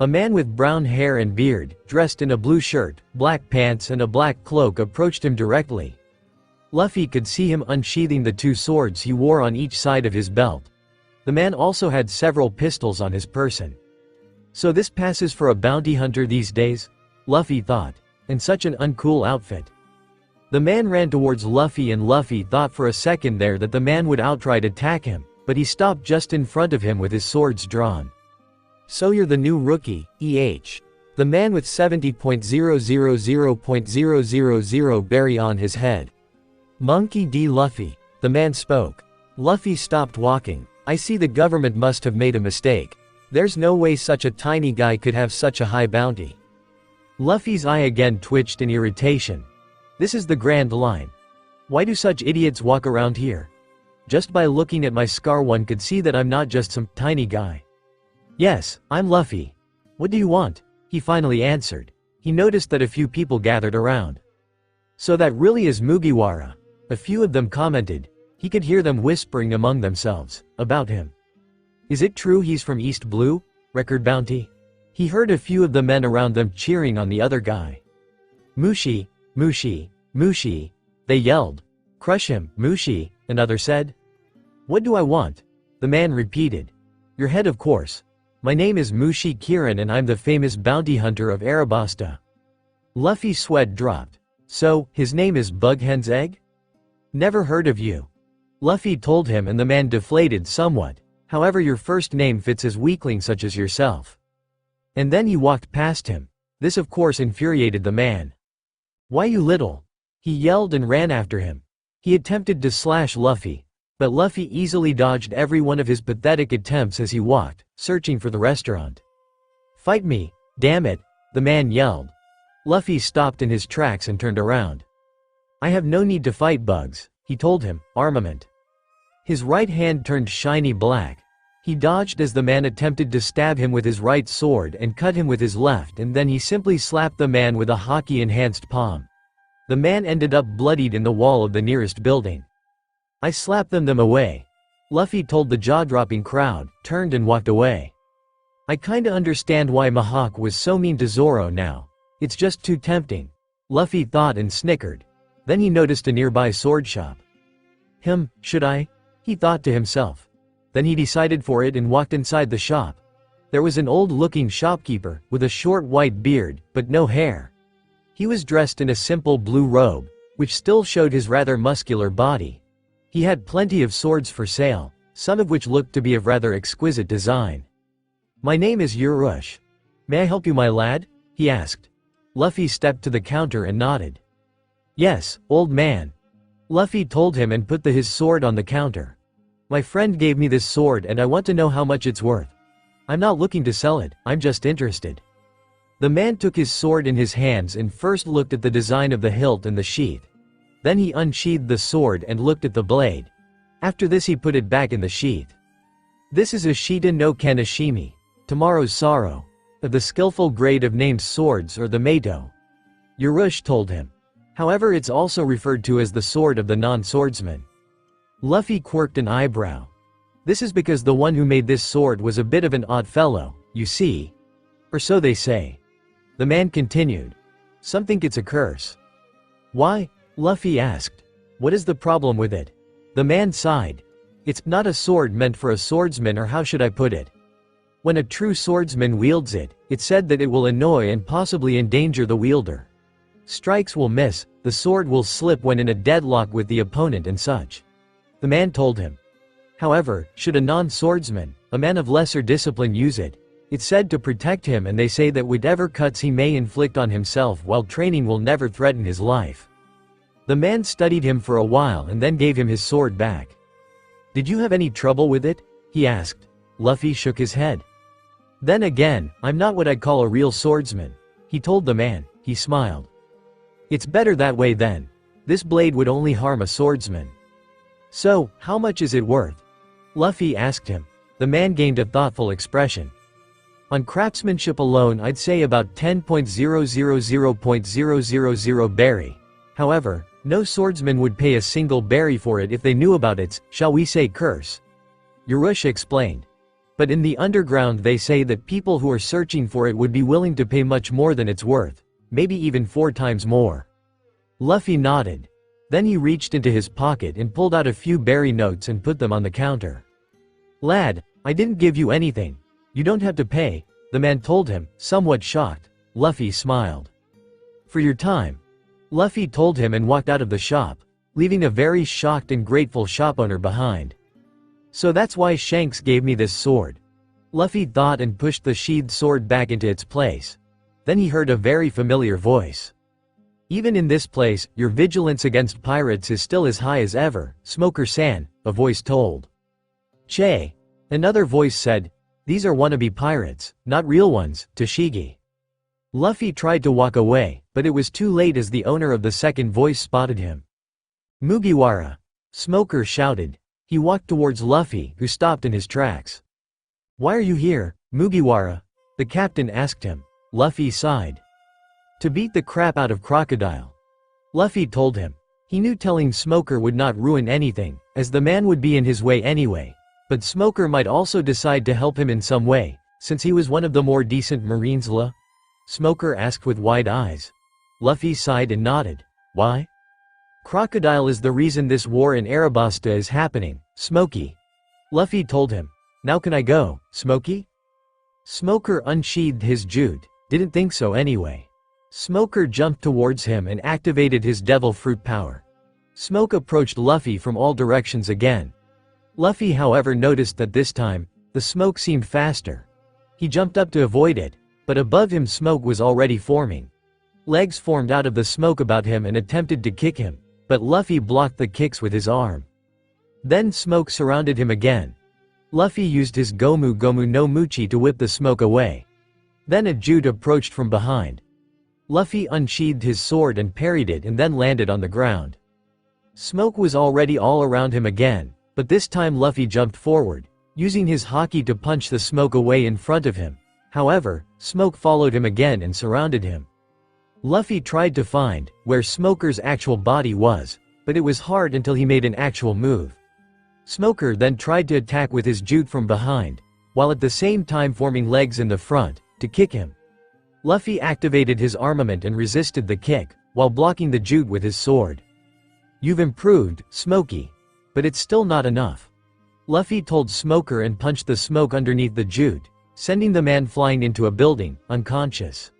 A man with brown hair and beard, dressed in a blue shirt, black pants and a black cloak approached him directly. Luffy could see him unsheathing the two swords he wore on each side of his belt. The man also had several pistols on his person. So this passes for a bounty hunter these days? Luffy thought. And such an uncool outfit. The man ran towards Luffy and Luffy thought for a second there that the man would outright attack him, but he stopped just in front of him with his swords drawn. So you're the new rookie, EH. The man with 70.000.000 berry on his head. Monkey D. Luffy. The man spoke. Luffy stopped walking. I see the government must have made a mistake. There's no way such a tiny guy could have such a high bounty. Luffy's eye again twitched in irritation. This is the Grand Line. Why do such idiots walk around here? Just by looking at my scar one could see that I'm not just some tiny guy. Yes, I'm Luffy. What do you want? He finally answered. He noticed that a few people gathered around. So that really is Mugiwara. A few of them commented. He could hear them whispering among themselves about him. Is it true he's from East Blue? Record Bounty? He heard a few of the men around them cheering on the other guy. Mushi, Mushi, Mushi, they yelled. Crush him, Mushi, another said. What do I want? The man repeated. Your head, of course. My name is Mushi Kirin and I'm the famous bounty hunter of Arabasta. Luffy's sweat dropped. So, his name is Bughen's Egg? Never heard of you. Luffy told him and the man deflated somewhat. However, your first name fits as weakling such as yourself. And then he walked past him. This of course infuriated the man. Why you little? He yelled and ran after him. He attempted to slash Luffy, but Luffy easily dodged every one of his pathetic attempts as he walked, searching for the restaurant. Fight me, damn it, the man yelled. Luffy stopped in his tracks and turned around. I have no need to fight Bugs, he told him, armament. His right hand turned shiny black. He dodged as the man attempted to stab him with his right sword and cut him with his left, and then he simply slapped the man with a hockey-enhanced palm. The man ended up bloodied in the wall of the nearest building. I slapped them away. Luffy told the jaw-dropping crowd, turned and walked away. I kinda understand why Mihawk was so mean to Zoro now. It's just too tempting. Luffy thought and snickered. Then he noticed a nearby sword shop. Should I? He thought to himself. Then he decided for it and walked inside the shop. There was an old-looking shopkeeper, with a short white beard, but no hair. He was dressed in a simple blue robe, which still showed his rather muscular body. He had plenty of swords for sale, some of which looked to be of rather exquisite design. My name is Urush. May I help you, my lad? He asked. Luffy stepped to the counter and nodded. Yes, old man. Luffy told him and put his sword on the counter. My friend gave me this sword and I want to know how much it's worth. I'm not looking to sell it, I'm just interested. The man took his sword in his hands and first looked at the design of the hilt and the sheath. Then he unsheathed the sword and looked at the blade. After this he put it back in the sheath. This is Ashita no Kaneshimi, tomorrow's sorrow, of the skillful grade of named swords or the Meito. Urush told him. However, it's also referred to as the sword of the non-swordsman. Luffy quirked an eyebrow. This is because the one who made this sword was a bit of an odd fellow, you see. Or so they say. The man continued. Some think it's a curse. Why? Luffy asked. What is the problem with it? The man sighed. It's not a sword meant for a swordsman, or how should I put it? When a true swordsman wields it, it's said that it will annoy and possibly endanger the wielder. Strikes will miss, the sword will slip when in a deadlock with the opponent and such. The man told him. However, should a non-swordsman, a man of lesser discipline use it, it's said to protect him, and they say that whatever cuts he may inflict on himself while training will never threaten his life. The man studied him for a while and then gave him his sword back. Did you have any trouble with it? He asked. Luffy shook his head. Then again, I'm not what I'd call a real swordsman, he told the man. He smiled. It's better that way then. This blade would only harm a swordsman. So, how much is it worth? Luffy asked him. The man gained a thoughtful expression. On craftsmanship alone, I'd say about 10.000.000 berry. However, no swordsman would pay a single berry for it if they knew about its, shall we say, curse. Urush explained. But in the underground they say that people who are searching for it would be willing to pay much more than it's worth, maybe even 4 times more. Luffy nodded. Then he reached into his pocket and pulled out a few berry notes and put them on the counter. Lad, I didn't give you anything. You don't have to pay, the man told him, somewhat shocked. Luffy smiled. For your time. Luffy told him and walked out of the shop, leaving a very shocked and grateful shop owner behind. So that's why Shanks gave me this sword. Luffy thought and pushed the sheathed sword back into its place. Then he heard a very familiar voice. Even in this place, your vigilance against pirates is still as high as ever, Smoker-san, a voice told. Che. Another voice said, these are wannabe pirates, not real ones, Toshigi. Luffy tried to walk away, but it was too late as the owner of the second voice spotted him. Mugiwara! Smoker shouted. He walked towards Luffy, who stopped in his tracks. Why are you here, Mugiwara? The captain asked him. Luffy sighed. To beat the crap out of Crocodile. Luffy told him. He knew telling Smoker would not ruin anything, as the man would be in his way anyway, but Smoker might also decide to help him in some way, since he was one of the more decent Marines. Smoker asked with wide eyes. Luffy sighed and nodded. Why? Crocodile is the reason this war in Arabasta is happening, Smokey. Luffy told him. Now can I go, Smokey? Smoker unsheathed his jute. Didn't think so anyway. Smoker jumped towards him and activated his devil fruit power. Smoke approached Luffy from all directions again. Luffy however noticed that this time, the smoke seemed faster. He jumped up to avoid it, but above him smoke was already forming. Legs formed out of the smoke about him and attempted to kick him, but Luffy blocked the kicks with his arm. Then smoke surrounded him again. Luffy used his Gomu Gomu no Muchi to whip the smoke away. Then a jute approached from behind. Luffy unsheathed his sword and parried it and then landed on the ground. Smoke was already all around him again, but this time Luffy jumped forward, using his haki to punch the smoke away in front of him. However, smoke followed him again and surrounded him. Luffy tried to find where Smoker's actual body was, but it was hard until he made an actual move. Smoker then tried to attack with his jute from behind, while at the same time forming legs in the front, to kick him. Luffy activated his armament and resisted the kick, while blocking the jute with his sword. You've improved, Smokey. But it's still not enough. Luffy told Smoker and punched the smoke underneath the jute, sending the man flying into a building, unconscious.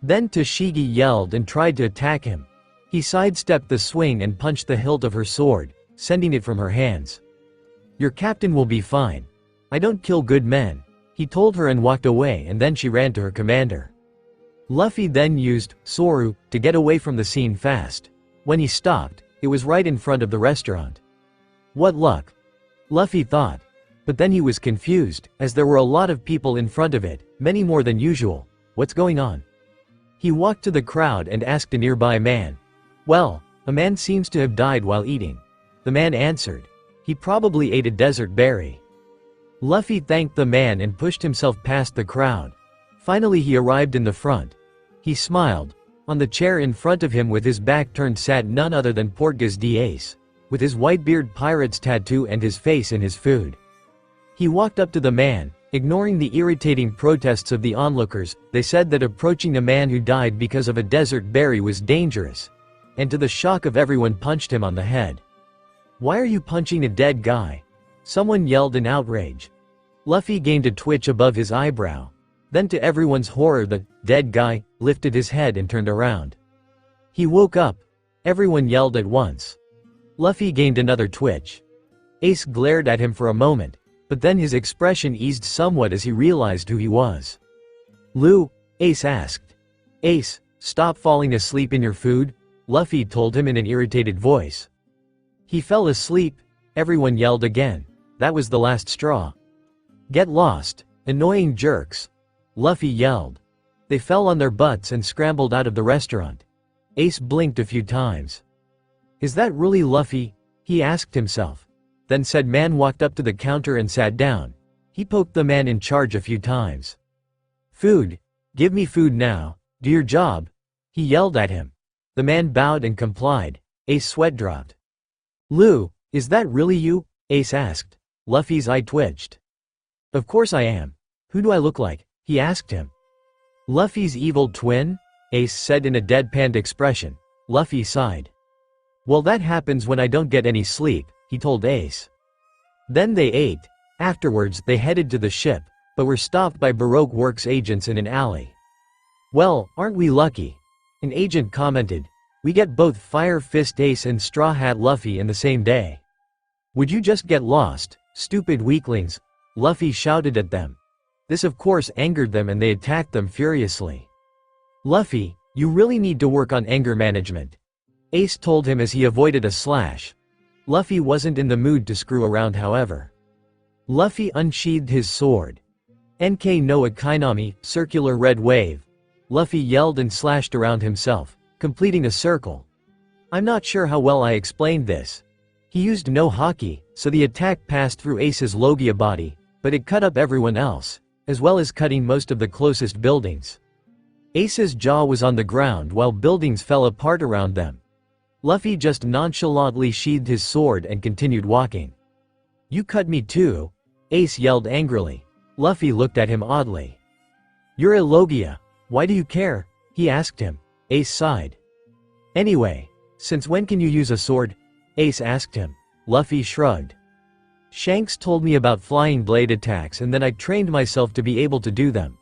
Then Tashigi yelled and tried to attack him. He sidestepped the swing and punched the hilt of her sword, sending it from her hands. Your captain will be fine. I don't kill good men, he told her and walked away, and then she ran to her commander. Luffy then used Soru to get away from the scene fast. When he stopped, it was right in front of the restaurant. What luck? Luffy thought. But then he was confused, as there were a lot of people in front of it, many more than usual. What's going on? He walked to the crowd and asked a nearby man. Well, a man seems to have died while eating. The man answered. He probably ate a desert berry. Luffy thanked the man and pushed himself past the crowd. Finally he arrived in the front. He smiled. On the chair in front of him with his back turned sat none other than Portgas d'Ace, with his Whitebeard pirate's tattoo and his face in his food. He walked up to the man, ignoring the irritating protests of the onlookers. They said that approaching a man who died because of a desert berry was dangerous, and to the shock of everyone punched him on the head. Why are you punching a dead guy? Someone yelled in outrage. Luffy gained a twitch above his eyebrow. Then to everyone's horror the dead guy lifted his head and turned around. He woke up. Everyone yelled at once. Luffy gained another twitch. Ace glared at him for a moment, but then his expression eased somewhat as he realized who he was. Lu? Ace asked. Ace, stop falling asleep in your food, Luffy told him in an irritated voice. He fell asleep. Everyone yelled again. That was the last straw. Get lost, annoying jerks, Luffy yelled. They fell on their butts and scrambled out of the restaurant. Ace blinked a few times. Is that really Luffy? He asked himself. Then said man walked up to the counter and sat down. He poked the man in charge a few times. Food. Give me food now. Do your job. He yelled at him. The man bowed and complied. Ace sweat dropped. Lu, is that really you? Ace asked. Luffy's eye twitched. Of course I am. Who do I look like? He asked him. Luffy's evil twin? Ace said in a deadpanned expression. Luffy sighed. Well, that happens when I don't get any sleep, he told Ace. Then they ate. Afterwards they headed to the ship, but were stopped by Baroque Works agents in an alley. Well, aren't we lucky? An agent commented. We get both Fire Fist Ace and Straw Hat Luffy in the same day. Would you just get lost, stupid weaklings? Luffy shouted at them. This of course angered them and they attacked them furiously. Luffy, you really need to work on anger management, Ace told him as he avoided a slash. Luffy wasn't in the mood to screw around however. Luffy unsheathed his sword. NK no Akainami, circular red wave. Luffy yelled and slashed around himself, completing a circle. I'm not sure how well I explained this. He used no haki, so the attack passed through Ace's logia body, but it cut up everyone else, as well as cutting most of the closest buildings. Ace's jaw was on the ground while buildings fell apart around them. Luffy just nonchalantly sheathed his sword and continued walking. You cut me too? Ace yelled angrily. Luffy looked at him oddly. You're a logia. Why do you care? He asked him. Ace sighed. Anyway, since when can you use a sword? Ace asked him. Luffy shrugged. Shanks told me about flying blade attacks and then I trained myself to be able to do them.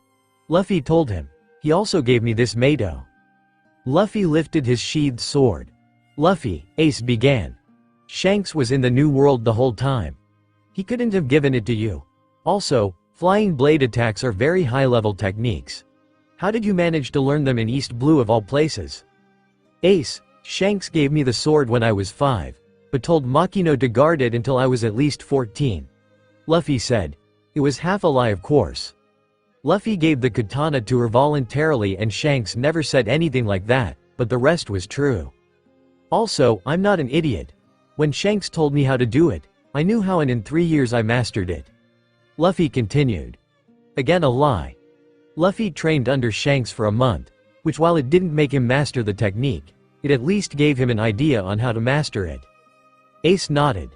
Luffy told him. He also gave me this Mato. Luffy lifted his sheathed sword. Luffy, Ace began. Shanks was in the New World the whole time. He couldn't have given it to you. Also, flying blade attacks are very high-level techniques. How did you manage to learn them in East Blue of all places? Ace, Shanks gave me the sword when I was 5, but told Makino to guard it until I was at least 14. Luffy said. It was half a lie, of course. Luffy gave the katana to her voluntarily and Shanks never said anything like that, but the rest was true. Also, I'm not an idiot. When Shanks told me how to do it, I knew how and in 3 years I mastered it. Luffy continued. Again a lie. Luffy trained under Shanks for a month, which while it didn't make him master the technique, it at least gave him an idea on how to master it. Ace nodded.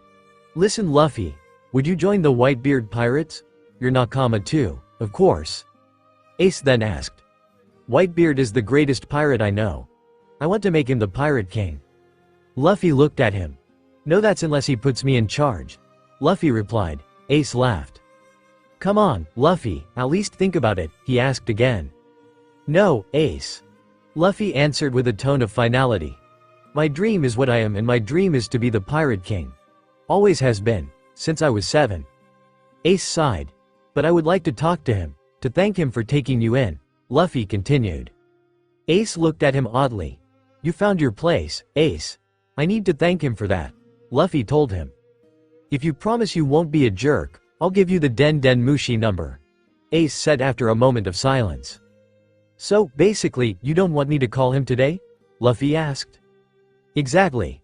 Listen Luffy, would you join the Whitebeard Pirates? You're Nakama too, of course. Ace then asked. Whitebeard is the greatest pirate I know. I want to make him the Pirate King. Luffy looked at him. No, that's unless he puts me in charge. Luffy replied. Ace laughed. Come on, Luffy, at least think about it, he asked again. No, Ace. Luffy answered with a tone of finality. My dream is what I am and my dream is to be the Pirate King. Always has been, since I was 7. Ace sighed. But I would like to talk to him, to thank him for taking you in, Luffy continued. Ace looked at him oddly. You found your place, Ace. I need to thank him for that, Luffy told him. If you promise you won't be a jerk, I'll give you the Den Den Mushi number, Ace said after a moment of silence. So, basically, you don't want me to call him today? Luffy asked. Exactly.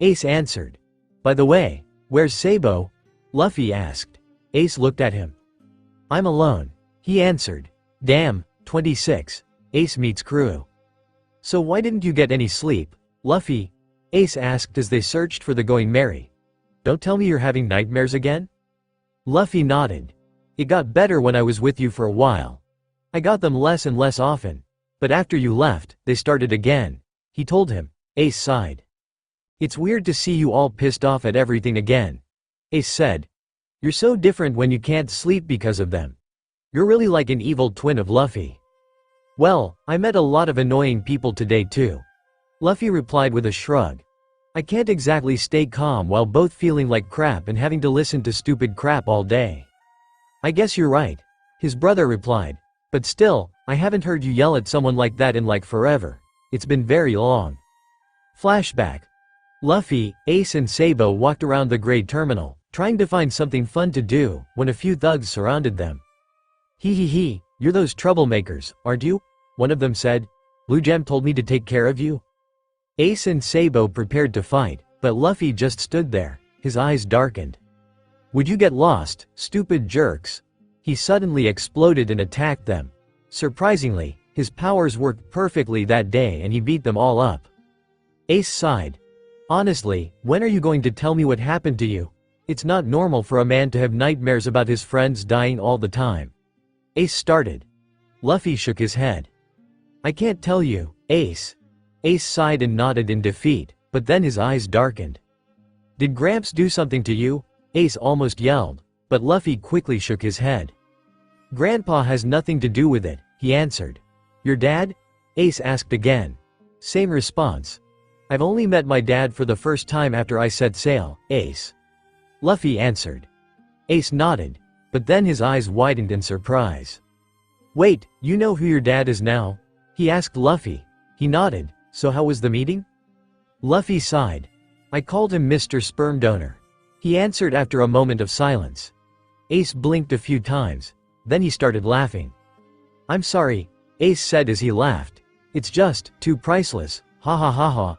Ace answered. By the way, where's Sabo? Luffy asked. Ace looked at him. I'm alone, he answered. Damn, 26. Ace meets crew. So why didn't you get any sleep, Luffy? Ace asked as they searched for the Going Merry. Don't tell me you're having nightmares again? Luffy nodded. It got better when I was with you for a while. I got them less and less often. But after you left, they started again, he told him. Ace sighed. It's weird to see you all pissed off at everything again. Ace said. You're so different when you can't sleep because of them. You're really like an evil twin of Luffy. Well, I met a lot of annoying people today too. Luffy replied with a shrug. I can't exactly stay calm while both feeling like crap and having to listen to stupid crap all day. I guess you're right, his brother replied. But still, I haven't heard you yell at someone like that in like forever. It's been very long. Flashback. Luffy, Ace and Sabo walked around the Grey Terminal, trying to find something fun to do, when a few thugs surrounded them. Hee, you're those troublemakers, aren't you? One of them said. Blue Gem told me to take care of you. Ace and Sabo prepared to fight, but Luffy just stood there, his eyes darkened. Would you get lost, stupid jerks? He suddenly exploded and attacked them. Surprisingly, his powers worked perfectly that day and he beat them all up. Ace sighed. Honestly, when are you going to tell me what happened to you? It's not normal for a man to have nightmares about his friends dying all the time. Ace started. Luffy shook his head. I can't tell you, Ace. Ace sighed and nodded in defeat, but then his eyes darkened. Did Gramps do something to you? Ace almost yelled, but Luffy quickly shook his head. Grandpa has nothing to do with it, he answered. Your dad? Ace asked again. Same response. I've only met my dad for the first time after I set sail, Ace. Luffy answered. Ace nodded, but then his eyes widened in surprise. Wait, you know who your dad is now? He asked Luffy. He nodded. So how was the meeting? Luffy sighed. I called him Mr. Sperm Donor. He answered after a moment of silence. Ace blinked a few times. Then he started laughing. I'm sorry, Ace said as he laughed. It's just too priceless, ha ha ha ha.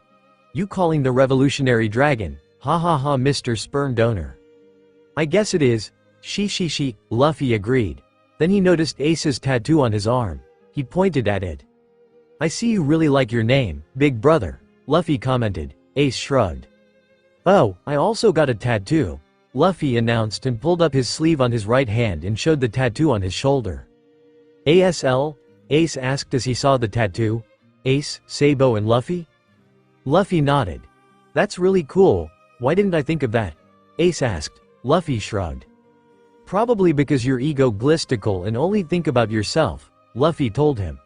You calling the revolutionary dragon, ha ha ha Mr. Sperm Donor. I guess it is, she, Luffy agreed. Then he noticed Ace's tattoo on his arm. He pointed at it. I see you really like your name, big brother, Luffy commented. Ace shrugged. Oh, I also got a tattoo, Luffy announced and pulled up his sleeve on his right hand and showed the tattoo on his shoulder. ASL? Ace asked as he saw the tattoo. Ace, Sabo and Luffy? Luffy nodded. That's really cool, why didn't I think of that? Ace asked. Luffy shrugged. Probably because you're egoistical and only think about yourself, Luffy told him.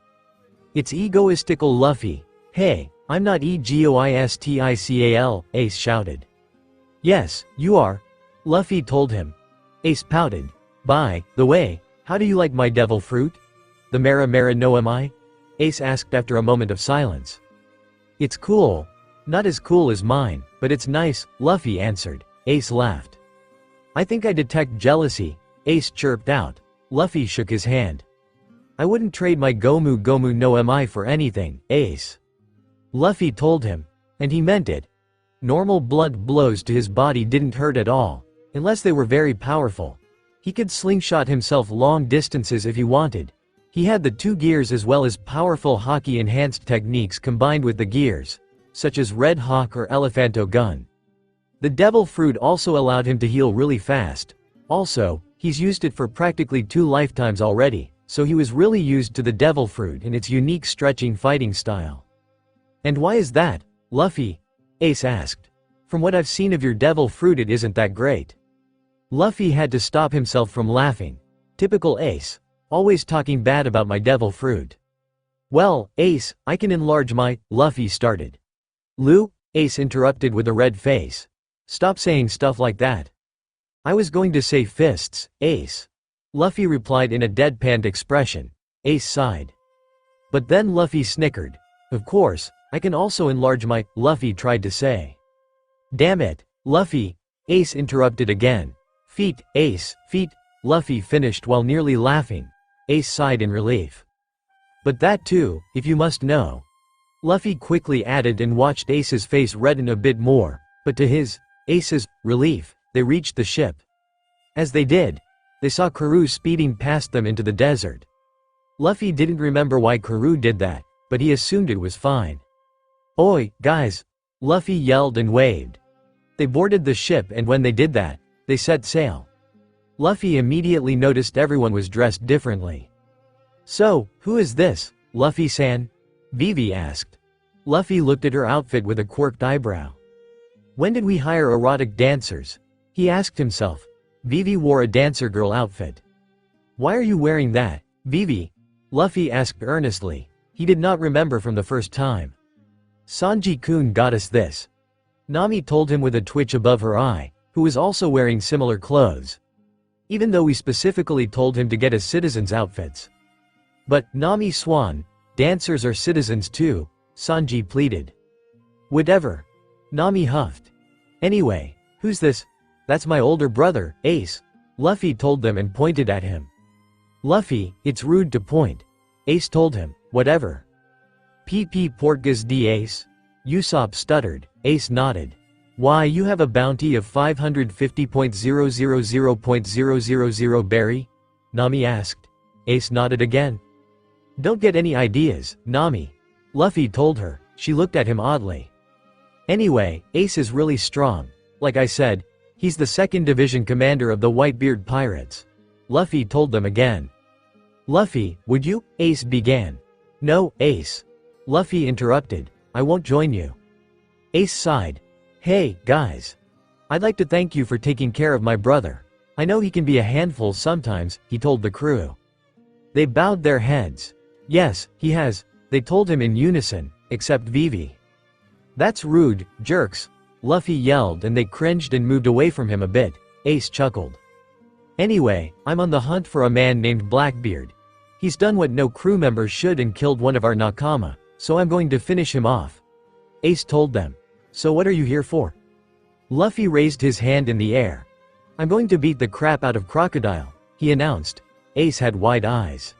It's egoistical, Luffy. Hey, I'm not egoistical, Ace shouted. Yes, you are, Luffy told him. Ace pouted. By the way, how do you like my devil fruit? The Mara no am I? Ace asked after a moment of silence. It's cool. Not as cool as mine, but it's nice, Luffy answered. Ace laughed. I think I detect jealousy, Ace chirped out. Luffy shook his hand. I wouldn't trade my Gomu no mi for anything, Ace. Luffy told him. And he meant it. Normal blood blows to his body didn't hurt at all, unless they were very powerful. He could slingshot himself long distances if he wanted. He had the 2 gears as well as powerful Haki-enhanced techniques combined with the gears, such as Red Hawk or Elephanto Gun. The Devil Fruit also allowed him to heal really fast. Also, he's used it for practically 2 lifetimes already, so he was really used to the Devil Fruit and its unique stretching fighting style. And why is that, Luffy? Ace asked. From what I've seen of your Devil Fruit it isn't that great. Luffy had to stop himself from laughing. Typical Ace. Always talking bad about my Devil Fruit. Well, Ace, I can enlarge my, Luffy started. Ace interrupted with a red face. Stop saying stuff like that. I was going to say fists, Ace. Luffy replied in a deadpanned expression. Ace sighed. But then Luffy snickered. Of course, I can also enlarge my, Luffy tried to say. Damn it, Luffy, Ace interrupted again. Feet, Ace, feet, Luffy finished while nearly laughing. Ace sighed in relief. But that too, if you must know. Luffy quickly added and watched Ace's face redden a bit more, but to his, Ace's, relief, they reached the ship. As they did, they saw Karoo speeding past them into the desert. Luffy didn't remember why Karoo did that, but he assumed it was fine. Oi, guys! Luffy yelled and waved. They boarded the ship and when they did that, they set sail. Luffy immediately noticed everyone was dressed differently. So, who is this, Luffy-san? Vivi asked. Luffy looked at her outfit with a quirked eyebrow. When did we hire erotic dancers? He asked himself. Vivi wore a dancer girl outfit. Why are you wearing that, Vivi? Luffy asked earnestly. He did not remember from the first time. Sanji-kun got us this. Nami told him with a twitch above her eye, who was also wearing similar clothes. Even though we specifically told him to get us citizens' outfits. But, Nami Swan, dancers are citizens too, Sanji pleaded. Whatever. Nami huffed. Anyway, who's this? That's my older brother, Ace. Luffy told them and pointed at him. Luffy, it's rude to point. Ace told him, whatever. PP Portgas D Ace? Usopp stuttered. Ace nodded. Why, you have a bounty of 550.000.000 berry? Nami asked. Ace nodded again. Don't get any ideas, Nami. Luffy told her. She looked at him oddly. Anyway, Ace is really strong. Like I said, he's the 2nd Division commander of the Whitebeard Pirates. Luffy told them again. Luffy, would you? Ace began. No, Ace. Luffy interrupted. I won't join you. Ace sighed. Hey, guys. I'd like to thank you for taking care of my brother. I know he can be a handful sometimes, he told the crew. They bowed their heads. Yes, he has, they told him in unison, except Vivi. That's rude, jerks. Luffy yelled and they cringed and moved away from him a bit. Ace chuckled. Anyway, I'm on the hunt for a man named Blackbeard. He's done what no crew member should and killed one of our Nakama, so I'm going to finish him off. Ace told them. So what are you here for? Luffy raised his hand in the air. I'm going to beat the crap out of Crocodile, he announced. Ace had wide eyes.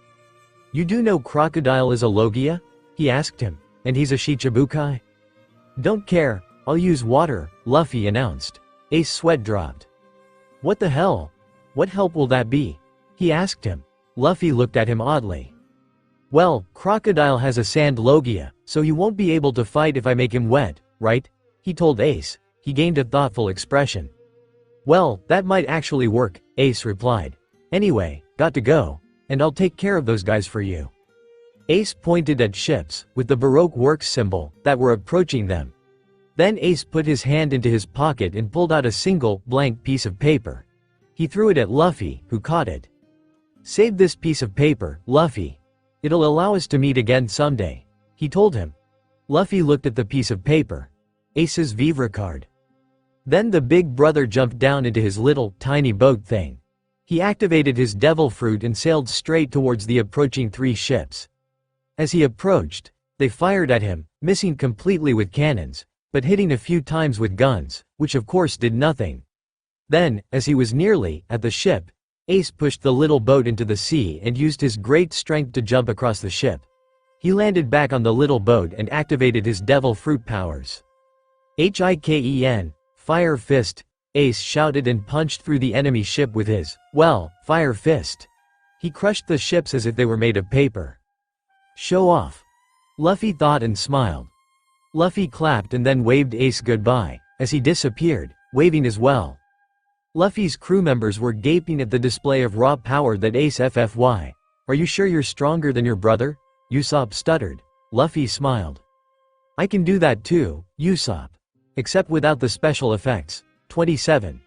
You do know crocodile is a logia? He asked him. And he's a shichibukai? Don't care, I'll use water, Luffy announced. Ace sweat dropped. What the hell? What help will that be? He asked him. Luffy looked at him oddly. Well, crocodile has a sand logia, so he won't be able to fight if I make him wet, right? He told Ace. He gained a thoughtful expression. Well, that might actually work, Ace replied. Anyway, got to go, and I'll take care of those guys for you. Ace pointed at ships, with the Baroque works symbol, that were approaching them. Then Ace put his hand into his pocket and pulled out a single, blank piece of paper. He threw it at Luffy, who caught it. Save this piece of paper, Luffy. It'll allow us to meet again someday, he told him. Luffy looked at the piece of paper. Ace's Vivre card. Then the big brother jumped down into his little, tiny boat thing. He activated his devil fruit and sailed straight towards the approaching 3 ships. As he approached, they fired at him, missing completely with cannons, but hitting a few times with guns, which of course did nothing. Then, as he was nearly at the ship, Ace pushed the little boat into the sea and used his great strength to jump across the ship. He landed back on the little boat and activated his devil fruit powers. Hiken, Fire Fist, Ace shouted and punched through the enemy ship with his, well, fire fist. He crushed the ships as if they were made of paper. Show off. Luffy thought and smiled. Luffy clapped and then waved Ace goodbye, as he disappeared, waving as well. Luffy's crew members were gaping at the display of raw power that Ace FFY. Are you sure you're stronger than your brother? Usopp stuttered. Luffy smiled. I can do that too, Usopp. Except without the special effects. 27.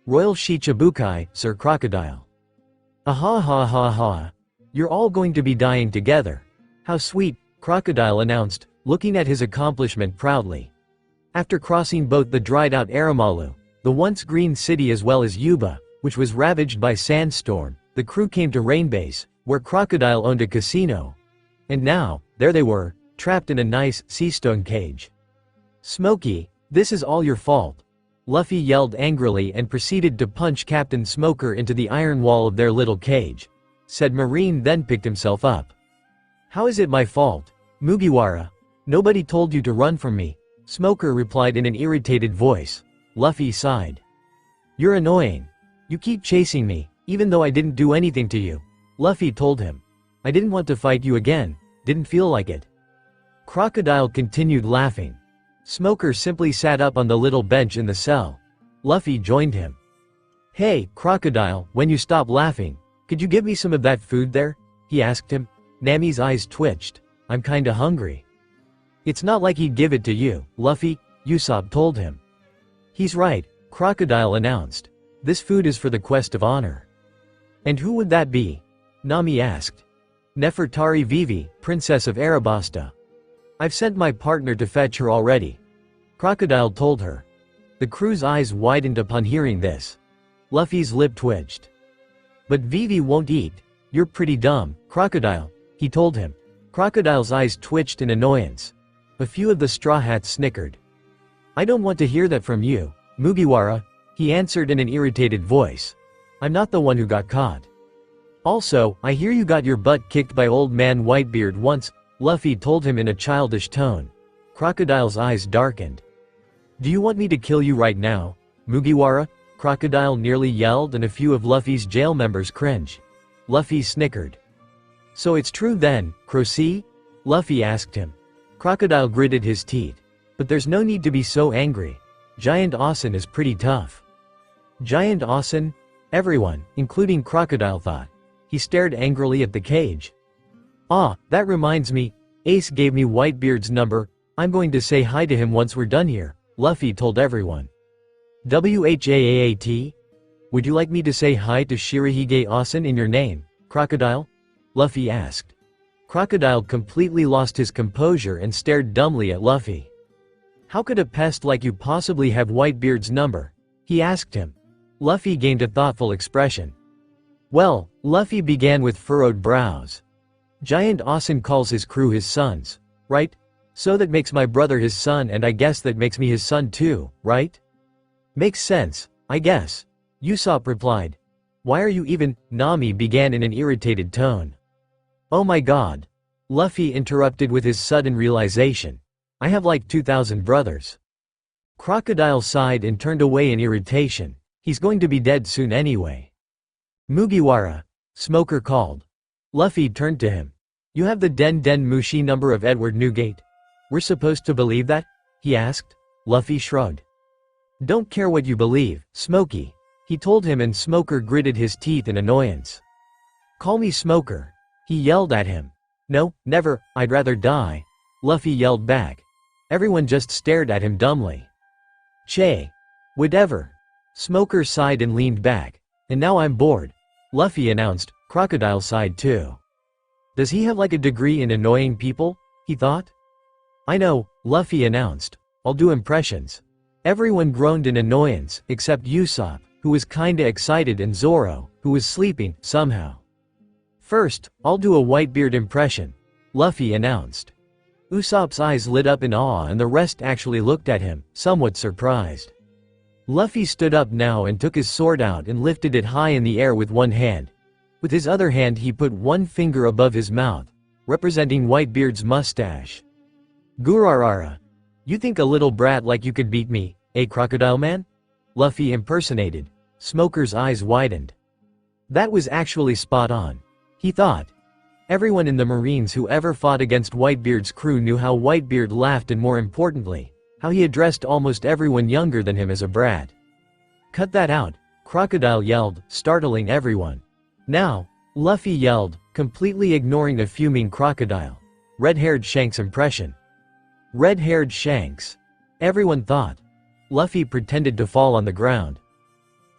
Royal Shichibukai, Sir Crocodile. Aha ha ha ha. You're all going to be dying together. How sweet, Crocodile announced, looking at his accomplishment proudly. After crossing both the dried-out Aramalu, the once green city as well as Yuba, which was ravaged by sandstorm, the crew came to Rainbase, where Crocodile owned a casino. And now, there they were, trapped in a nice, seastone cage. Smokey, this is all your fault. Luffy yelled angrily and proceeded to punch Captain Smoker into the iron wall of their little cage. Said Marine then picked himself up. How is it my fault? Mugiwara. Nobody told you to run from me. Smoker replied in an irritated voice. Luffy sighed. You're annoying. You keep chasing me, even though I didn't do anything to you. Luffy told him. I didn't want to fight you again, didn't feel like it. Crocodile continued laughing. Smoker simply sat up on the little bench in the cell. Luffy joined him. Hey, Crocodile, when you stop laughing, could you give me some of that food there? He asked him. Nami's eyes twitched. I'm kinda hungry. It's not like he'd give it to you, Luffy, Usopp told him. He's right, Crocodile announced. This food is for the quest of honor. And who would that be? Nami asked. Nefertari Vivi, Princess of Arabasta. I've sent my partner to fetch her already. Crocodile told her. The crew's eyes widened upon hearing this. Luffy's lip twitched. But Vivi won't eat. You're pretty dumb, Crocodile, he told him. Crocodile's eyes twitched in annoyance. A few of the Straw Hats snickered. I don't want to hear that from you, Mugiwara, he answered in an irritated voice. I'm not the one who got caught. Also, I hear you got your butt kicked by old man Whitebeard once, Luffy told him in a childish tone. Crocodile's eyes darkened. Do you want me to kill you right now, Mugiwara? Crocodile nearly yelled and a few of Luffy's jail members cringed. Luffy snickered. So it's true then, Crocy? Luffy asked him. Crocodile gritted his teeth. But there's no need to be so angry. Giant Asen is pretty tough. Giant Asen? Everyone, including Crocodile, thought. He stared angrily at the cage. Ah, that reminds me, Ace gave me Whitebeard's number, I'm going to say hi to him once we're done here, Luffy told everyone. WHAAAT? Would you like me to say hi to Shirahige Asen in your name, Crocodile? Luffy asked. Crocodile completely lost his composure and stared dumbly at Luffy. How could a pest like you possibly have Whitebeard's number? He asked him. Luffy gained a thoughtful expression. Well, Luffy began with furrowed brows. Giant Asen calls his crew his sons, right? So that makes my brother his son and I guess that makes me his son too, right? Makes sense, I guess. Usopp replied. Why are you even, Nami began in an irritated tone. Oh my god. Luffy interrupted with his sudden realization. I have like 2,000 brothers. Crocodile sighed and turned away in irritation. He's going to be dead soon anyway. Mugiwara, Smoker called. Luffy turned to him. You have the Den Den Mushi number of Edward Newgate? We're supposed to believe that? He asked. Luffy shrugged. Don't care what you believe, Smokey. He told him, and Smoker gritted his teeth in annoyance. Call me Smoker. He yelled at him. No, never, I'd rather die. Luffy yelled back. Everyone just stared at him dumbly. Che. Whatever. Smoker sighed and leaned back. And now I'm bored. Luffy announced. Crocodile sighed too. Does he have like a degree in annoying people? He thought. I know, Luffy announced. I'll do impressions. Everyone groaned in annoyance, except Usopp, who was kinda excited, and Zoro, who was sleeping, somehow. First, I'll do a Whitebeard impression, Luffy announced. Usopp's eyes lit up in awe, and the rest actually looked at him, somewhat surprised. Luffy stood up now and took his sword out and lifted it high in the air with one hand. With his other hand he put one finger above his mouth, representing Whitebeard's mustache. Gurarara. You think a little brat like you could beat me, eh, Crocodile Man? Luffy impersonated. Smoker's eyes widened. That was actually spot on, he thought. Everyone in the Marines who ever fought against Whitebeard's crew knew how Whitebeard laughed, and more importantly, how he addressed almost everyone younger than him as a brat. Cut that out, Crocodile yelled, startling everyone. Now, Luffy yelled, completely ignoring the fuming Crocodile. Red-haired Shanks impression. Red-haired Shanks. Everyone thought. Luffy pretended to fall on the ground.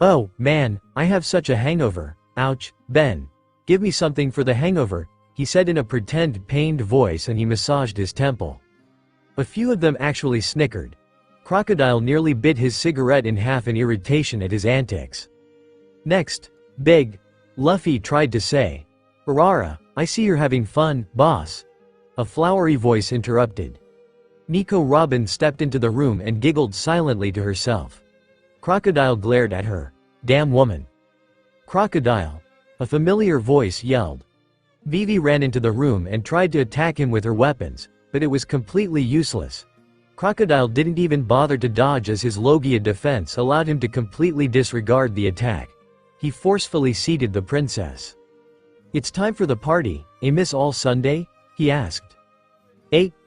Oh, man, I have such a hangover. Ouch, Ben. Give me something for the hangover, he said in a pretend pained voice, and he massaged his temple. A few of them actually snickered. Crocodile nearly bit his cigarette in half in irritation at his antics. Next, Big. Luffy tried to say. Urara, I see you're having fun, boss. A flowery voice interrupted. Nico Robin stepped into the room and giggled silently to herself. Crocodile glared at her. Damn woman. Crocodile. A familiar voice yelled. Vivi ran into the room and tried to attack him with her weapons, but it was completely useless. Crocodile didn't even bother to dodge, as his logia defense allowed him to completely disregard the attack. He forcefully seated the princess. It's time for the party, eh, Miss All Sunday? He asked.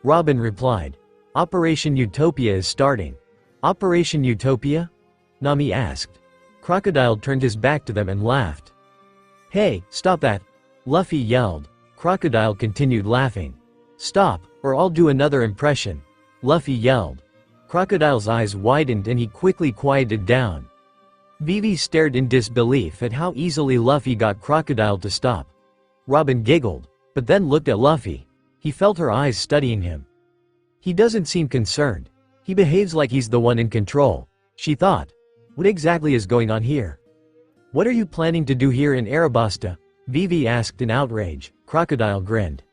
Robin replied. Operation Utopia is starting. Operation Utopia? Nami asked. Crocodile turned his back to them and laughed. Hey, stop that! Luffy yelled. Crocodile continued laughing. Stop, or I'll do another impression, Luffy yelled. Crocodile's eyes widened and he quickly quieted down. Vivi stared in disbelief at how easily Luffy got Crocodile to stop. Robin giggled, but then looked at Luffy. He felt her eyes studying him. He doesn't seem concerned. He behaves like he's the one in control, she thought. What exactly is going on here? What are you planning to do here in Arabasta? Vivi asked in outrage. Crocodile grinned.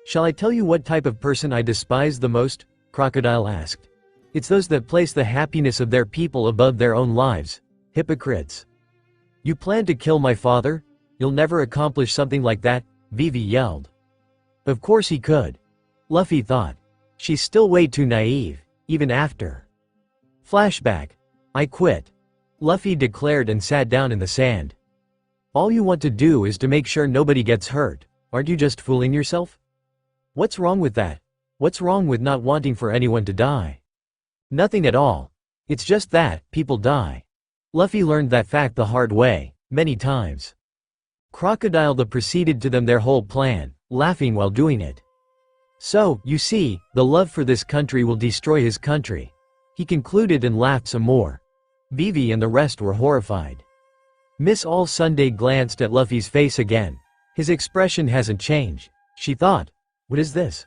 Shall I tell you what type of person I despise the most? Crocodile asked. It's those that place the happiness of their people above their own lives. Hypocrites. You plan to kill my father? You'll never accomplish something like that, Vivi yelled. Of course he could. Luffy thought. She's still way too naive, even after. Flashback. I quit. Luffy declared and sat down in the sand. All you want to do is to make sure nobody gets hurt, aren't you just fooling yourself? What's wrong with that? What's wrong with not wanting for anyone to die? Nothing at all. It's just that people die. Luffy learned that fact the hard way, many times. Crocodile proceeded to them their whole plan, laughing while doing it. So, you see, the love for this country will destroy his country. He concluded and laughed some more. Vivi and the rest were horrified. Miss All Sunday glanced at Luffy's face again. His expression hasn't changed, she thought. What is this?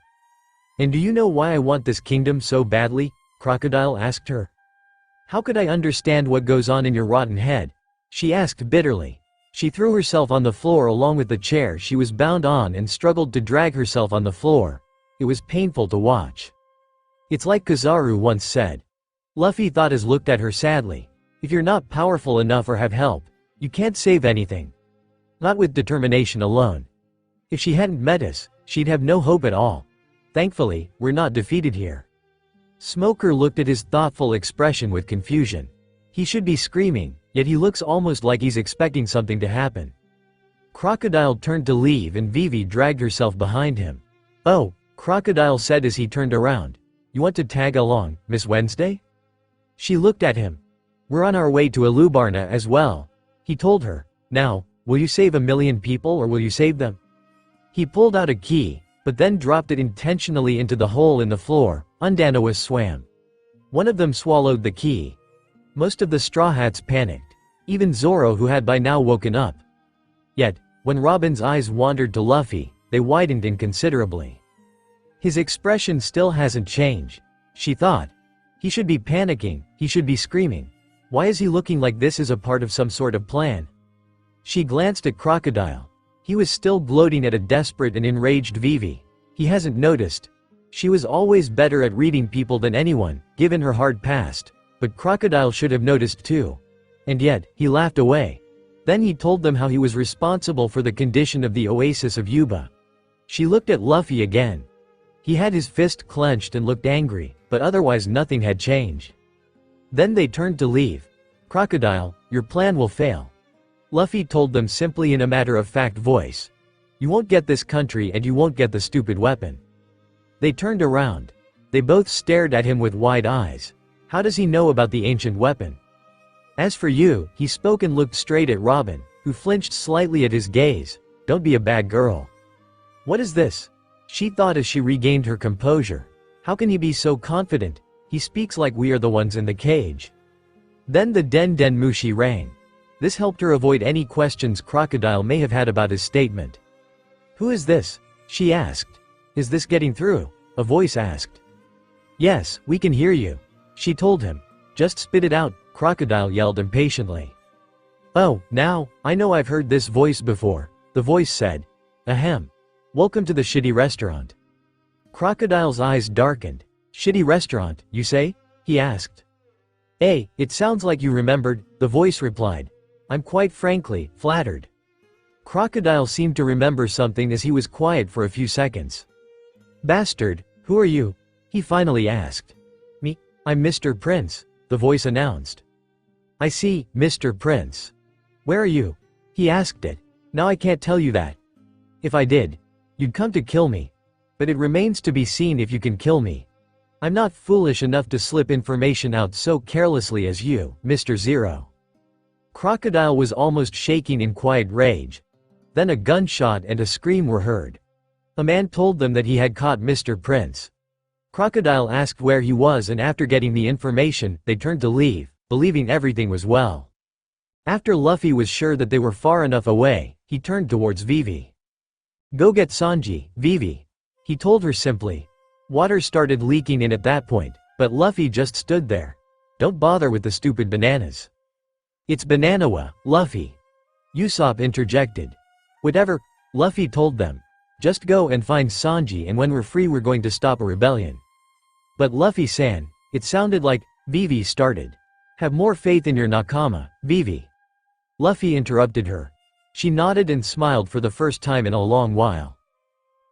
And do you know why I want this kingdom so badly? Crocodile asked her. How could I understand what goes on in your rotten head? She asked bitterly. She threw herself on the floor along with the chair she was bound on and struggled to drag herself on the floor. It was painful to watch. It's like Kizaru once said. Luffy thought as looked at her sadly. If you're not powerful enough or have help, you can't save anything. Not with determination alone. If she hadn't met us, she'd have no hope at all. Thankfully, we're not defeated here. Smoker looked at his thoughtful expression with confusion. He should be screaming, yet he looks almost like he's expecting something to happen. Crocodile turned to leave and Vivi dragged herself behind him. "Oh," Crocodile said as he turned around. "You want to tag along, Miss Wednesday?" She looked at him. "We're on our way to Alubarna as well," he told her. "Now, will you save 1,000,000 people or will you save them?" He pulled out a key, but then dropped it intentionally into the hole in the floor. Undanawas swam. One of them swallowed the key. Most of the Straw Hats panicked. Even Zoro, who had by now woken up. Yet, when Robin's eyes wandered to Luffy, they widened inconsiderably. His expression still hasn't changed, she thought. He should be panicking, he should be screaming. Why is he looking like this is a part of some sort of plan? She glanced at Crocodile. He was still gloating at a desperate and enraged Vivi. He hasn't noticed. She was always better at reading people than anyone, given her hard past, but Crocodile should have noticed too. And yet, he laughed away. Then he told them how he was responsible for the condition of the oasis of Yuba. She looked at Luffy again. He had his fist clenched and looked angry, but otherwise nothing had changed. Then they turned to leave. "Crocodile, your plan will fail," Luffy told them simply in a matter-of-fact voice. "You won't get this country and you won't get the stupid weapon." They turned around. They both stared at him with wide eyes. How does he know about the ancient weapon? "As for you," he spoke and looked straight at Robin, who flinched slightly at his gaze. "Don't be a bad girl." "What is this?" she thought as she regained her composure. How can he be so confident? He speaks like we are the ones in the cage. Then the Den Den Mushi rang. This helped her avoid any questions Crocodile may have had about his statement. "Who is this?" she asked. "Is this getting through?" a voice asked. "Yes, we can hear you," she told him. "Just spit it out," Crocodile yelled impatiently. "Oh, now, I know I've heard this voice before," the voice said. "Ahem. Welcome to the shitty restaurant." Crocodile's eyes darkened. "Shitty restaurant, you say?" he asked. "Hey, it sounds like you remembered," the voice replied. "I'm quite frankly flattered." Crocodile seemed to remember something as he was quiet for a few seconds. "Bastard, who are you?" he finally asked. "Me? I'm Mr. Prince," the voice announced. "I see, Mr. Prince. Where are you?" he asked it. "Now I can't tell you that. If I did, you'd come to kill me. But it remains to be seen if you can kill me. I'm not foolish enough to slip information out so carelessly as you, Mr. Zero." Crocodile was almost shaking in quiet rage. Then a gunshot and a scream were heard. A man told them that he had caught Mr. Prince. Crocodile asked where he was and after getting the information, they turned to leave, believing everything was well. After Luffy was sure that they were far enough away, he turned towards Vivi. "Go get Sanji, Vivi," he told her simply. Water started leaking in at that point, but Luffy just stood there. "Don't bother with the stupid bananas." "It's Bananawa, Luffy," Usopp interjected. "Whatever," Luffy told them. "Just go and find Sanji and when we're free we're going to stop a rebellion." "But Luffy-san," it sounded like, Vivi started. "Have more faith in your Nakama, Vivi." Luffy interrupted her. She nodded and smiled for the first time in a long while.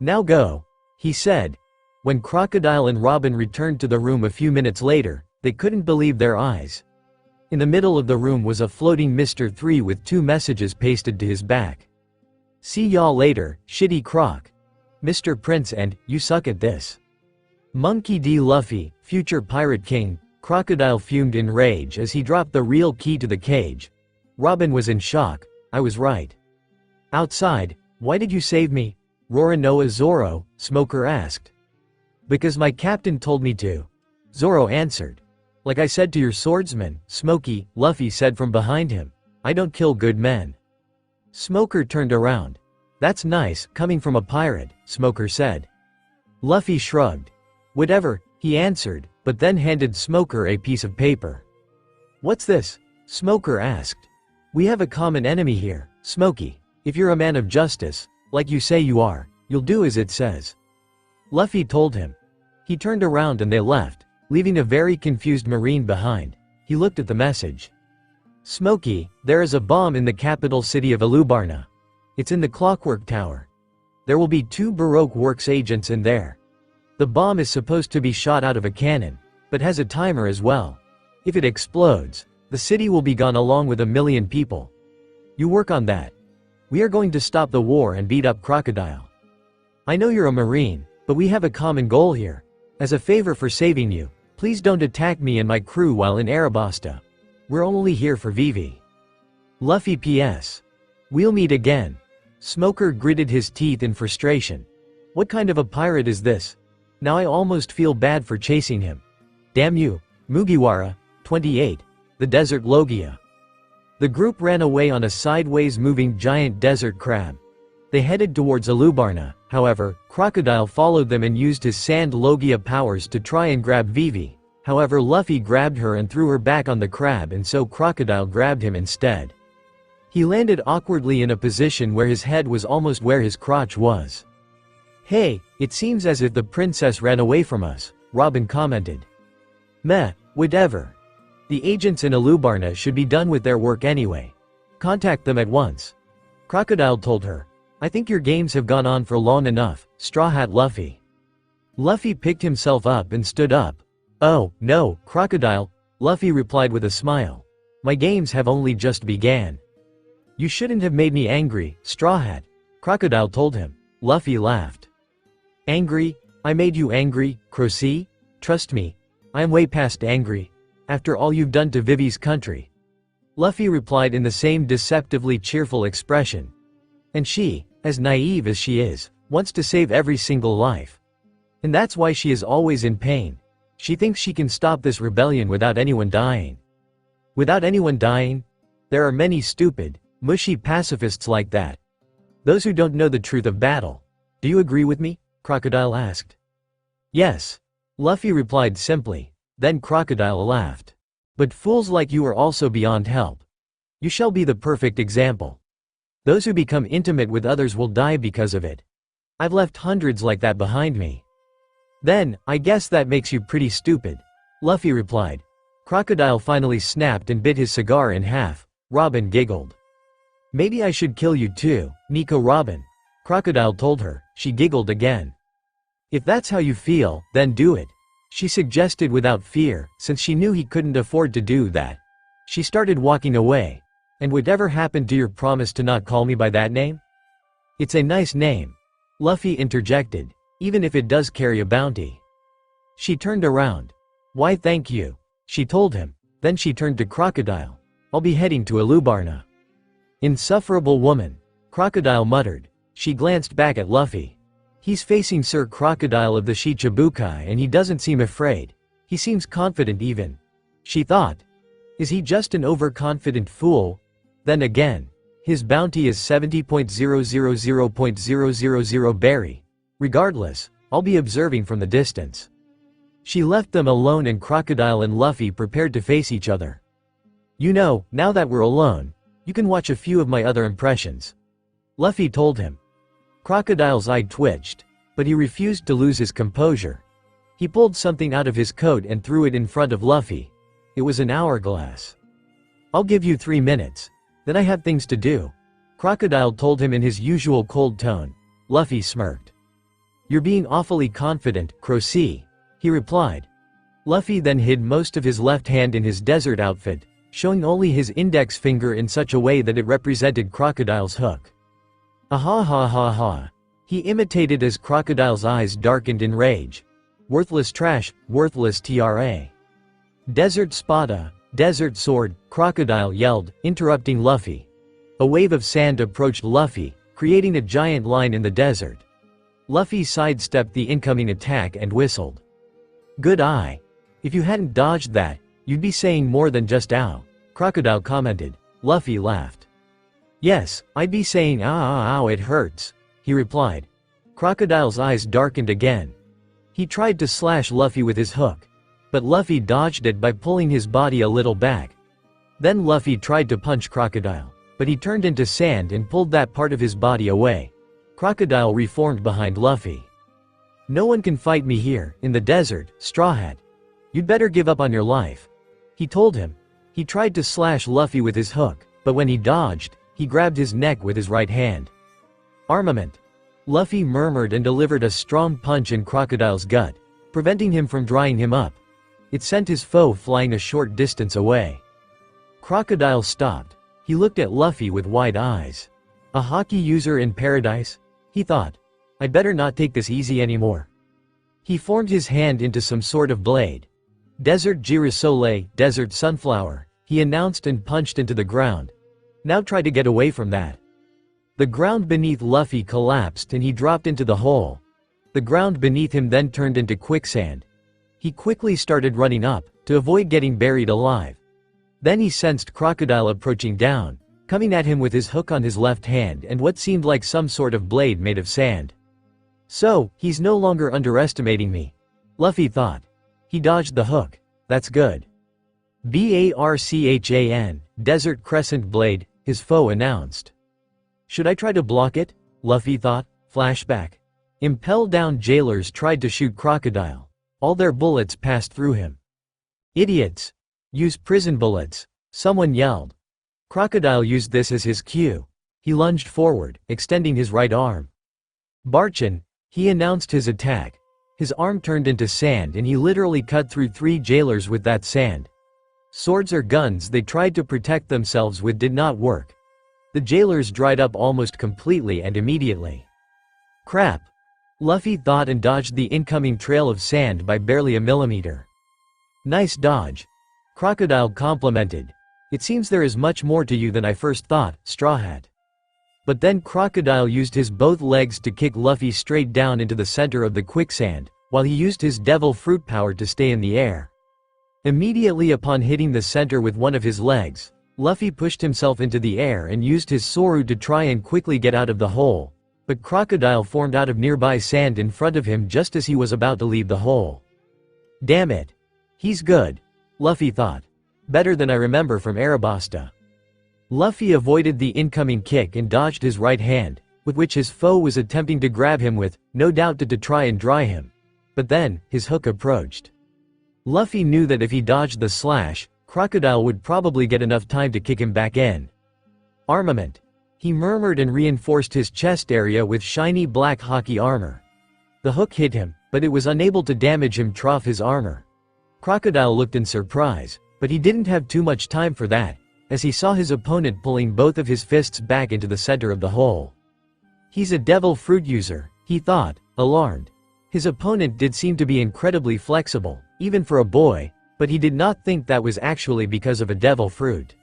"Now go," he said. When Crocodile and Robin returned to the room a few minutes later, they couldn't believe their eyes. In the middle of the room was a floating Mr. 3 with 2 messages pasted to his back. "See y'all later, shitty croc. Mr. Prince and, you suck at this." Monkey D. Luffy, future Pirate King, Crocodile fumed in rage as he dropped the real key to the cage. Robin was in shock. "I was right." Outside, "Why did you save me?" Roronoa Zoro, Smoker asked. "Because my captain told me to," Zoro answered. "Like I said to your swordsman, Smokey," Luffy said from behind him. "I don't kill good men." Smoker turned around. "That's nice, coming from a pirate," Smoker said. Luffy shrugged. "Whatever," he answered, but then handed Smoker a piece of paper. "What's this?" Smoker asked. "We have a common enemy here, Smokey. If you're a man of justice, like you say you are, you'll do as it says." Luffy told him. He turned around and they left, leaving a very confused Marine behind. He looked at the message. "Smokey, there is a bomb in the capital city of Alubarna. It's in the Clockwork Tower. There will be 2 Baroque Works agents in there. The bomb is supposed to be shot out of a cannon, but has a timer as well. If it explodes, the city will be gone along with 1 million people. You work on that. We are going to stop the war and beat up Crocodile. I know you're a Marine, but we have a common goal here. As a favor for saving you, please don't attack me and my crew while in Arabasta. We're only here for Vivi. Luffy PS. We'll meet again. Smoker gritted his teeth in frustration. What kind of a pirate is this? Now I almost feel bad for chasing him. Damn you, Mugiwara, 28, the desert logia. The group ran away on a sideways moving giant desert crab. They headed towards Alubarna, however, Crocodile followed them and used his sand logia powers to try and grab Vivi. However, Luffy grabbed her and threw her back on the crab, and so Crocodile grabbed him instead. He landed awkwardly in a position where his head was almost where his crotch was. Hey, it seems as if the princess ran away from us, Robin commented. Meh, whatever. The agents in Alubarna should be done with their work anyway. Contact them at once. Crocodile told her. I think your games have gone on for long enough, Straw Hat Luffy. Luffy picked himself up and stood up. Oh, no, Crocodile, Luffy replied with a smile. My games have only just began. You shouldn't have made me angry, Straw Hat, Crocodile told him. Luffy laughed. Angry? I made you angry, Crocy? Trust me, I am way past angry. After all you've done to Vivi's country. Luffy replied in the same deceptively cheerful expression. And she, as naive as she is, wants to save every single life. And that's why she is always in pain. She thinks she can stop this rebellion without anyone dying. Without anyone dying? There are many stupid, mushy pacifists like that. Those who don't know the truth of battle. Do you agree with me? Crocodile asked. Yes. Luffy replied simply. Then Crocodile laughed. But fools like you are also beyond help. You shall be the perfect example. Those who become intimate with others will die because of it. I've left hundreds like that behind me. Then, I guess that makes you pretty stupid. Luffy replied. Crocodile finally snapped and bit his cigar in half. Robin giggled. Maybe I should kill you too, Nico Robin. Crocodile told her. She giggled again. If that's how you feel, then do it. She suggested without fear, since she knew he couldn't afford to do that. She started walking away. And whatever happened to your promise to not call me by that name? It's a nice name. Luffy interjected, even if it does carry a bounty. She turned around. Why thank you, she told him. Then she turned to Crocodile. I'll be heading to Alubarna. Insufferable woman, Crocodile muttered. She glanced back at Luffy. He's facing Sir Crocodile of the Shichibukai and he doesn't seem afraid. He seems confident even. She thought. Is he just an overconfident fool? Then again, his bounty is 70.000.000 berry. Regardless, I'll be observing from the distance. She left them alone and Crocodile and Luffy prepared to face each other. You know, now that we're alone, you can watch a few of my other impressions. Luffy told him. Crocodile's eye twitched, but he refused to lose his composure. He pulled something out of his coat and threw it in front of Luffy. It was an hourglass. I'll give you 3 minutes. Then I have things to do. Crocodile told him in his usual cold tone. Luffy smirked. You're being awfully confident, Crocy, he replied. Luffy then hid most of his left hand in his desert outfit, showing only his index finger in such a way that it represented Crocodile's hook. Ah ha ha ha. He imitated as Crocodile's eyes darkened in rage. Worthless trash, worthless tra. Desert Spada, desert sword, Crocodile yelled, interrupting Luffy. A wave of sand approached Luffy, creating a giant line in the desert. Luffy sidestepped the incoming attack and whistled. Good eye. If you hadn't dodged that, you'd be saying more than just ow, Crocodile commented. Luffy laughed. Yes, I'd be saying ow, it hurts, he replied. Crocodile's eyes darkened again. He tried to slash Luffy with his hook. But Luffy dodged it by pulling his body a little back. Then Luffy tried to punch Crocodile, but he turned into sand and pulled that part of his body away. Crocodile reformed behind Luffy. No one can fight me here, in the desert, Straw Hat. You'd better give up on your life, he told him. He tried to slash Luffy with his hook, but when he dodged, he grabbed his neck with his right hand. Armament. Luffy murmured and delivered a strong punch in Crocodile's gut, preventing him from drying him up. It sent his foe flying a short distance away. Crocodile stopped. He looked at Luffy with wide eyes. A hockey user in paradise? He thought. I'd better not take this easy anymore. He formed his hand into some sort of blade. Desert girasole, desert sunflower, he announced and punched into the ground. Now try to get away from that. The ground beneath Luffy collapsed and he dropped into the hole. The ground beneath him then turned into quicksand. He quickly started running up, to avoid getting buried alive. Then he sensed Crocodile approaching down, coming at him with his hook on his left hand and what seemed like some sort of blade made of sand. So, he's no longer underestimating me, Luffy thought. He dodged the hook. That's good. Barchan, Desert Crescent Blade, his foe announced. Should I try to block it? Luffy thought. Flashback. Impel down jailers tried to shoot Crocodile. All their bullets passed through him. Idiots! Use prison bullets, someone yelled. Crocodile used this as his cue. He lunged forward, extending his right arm. Barchan, he announced his attack. His arm turned into sand and he literally cut through 3 jailers with that sand. Swords or guns they tried to protect themselves with did not work. The jailers dried up almost completely and immediately. Crap! Luffy thought and dodged the incoming trail of sand by barely a millimeter. Nice dodge. Crocodile complimented. It seems there is much more to you than I first thought, Straw Hat. But then Crocodile used his both legs to kick Luffy straight down into the center of the quicksand, while he used his devil fruit power to stay in the air. Immediately upon hitting the center with one of his legs, Luffy pushed himself into the air and used his Soru to try and quickly get out of the hole, but Crocodile formed out of nearby sand in front of him just as he was about to leave the hole. Damn it. He's good, Luffy thought. Better than I remember from Arabasta. Luffy avoided the incoming kick and dodged his right hand, with which his foe was attempting to grab him with, no doubt to try and dry him. But then, his hook approached. Luffy knew that if he dodged the slash, Crocodile would probably get enough time to kick him back in. Armament. He murmured and reinforced his chest area with shiny black hockey armor. The hook hit him, but it was unable to damage him trough his armor. Crocodile looked in surprise, but he didn't have too much time for that, as he saw his opponent pulling both of his fists back into the center of the hole. He's a devil fruit user, he thought, alarmed. His opponent did seem to be incredibly flexible, even for a boy, but he did not think that was actually because of a devil fruit.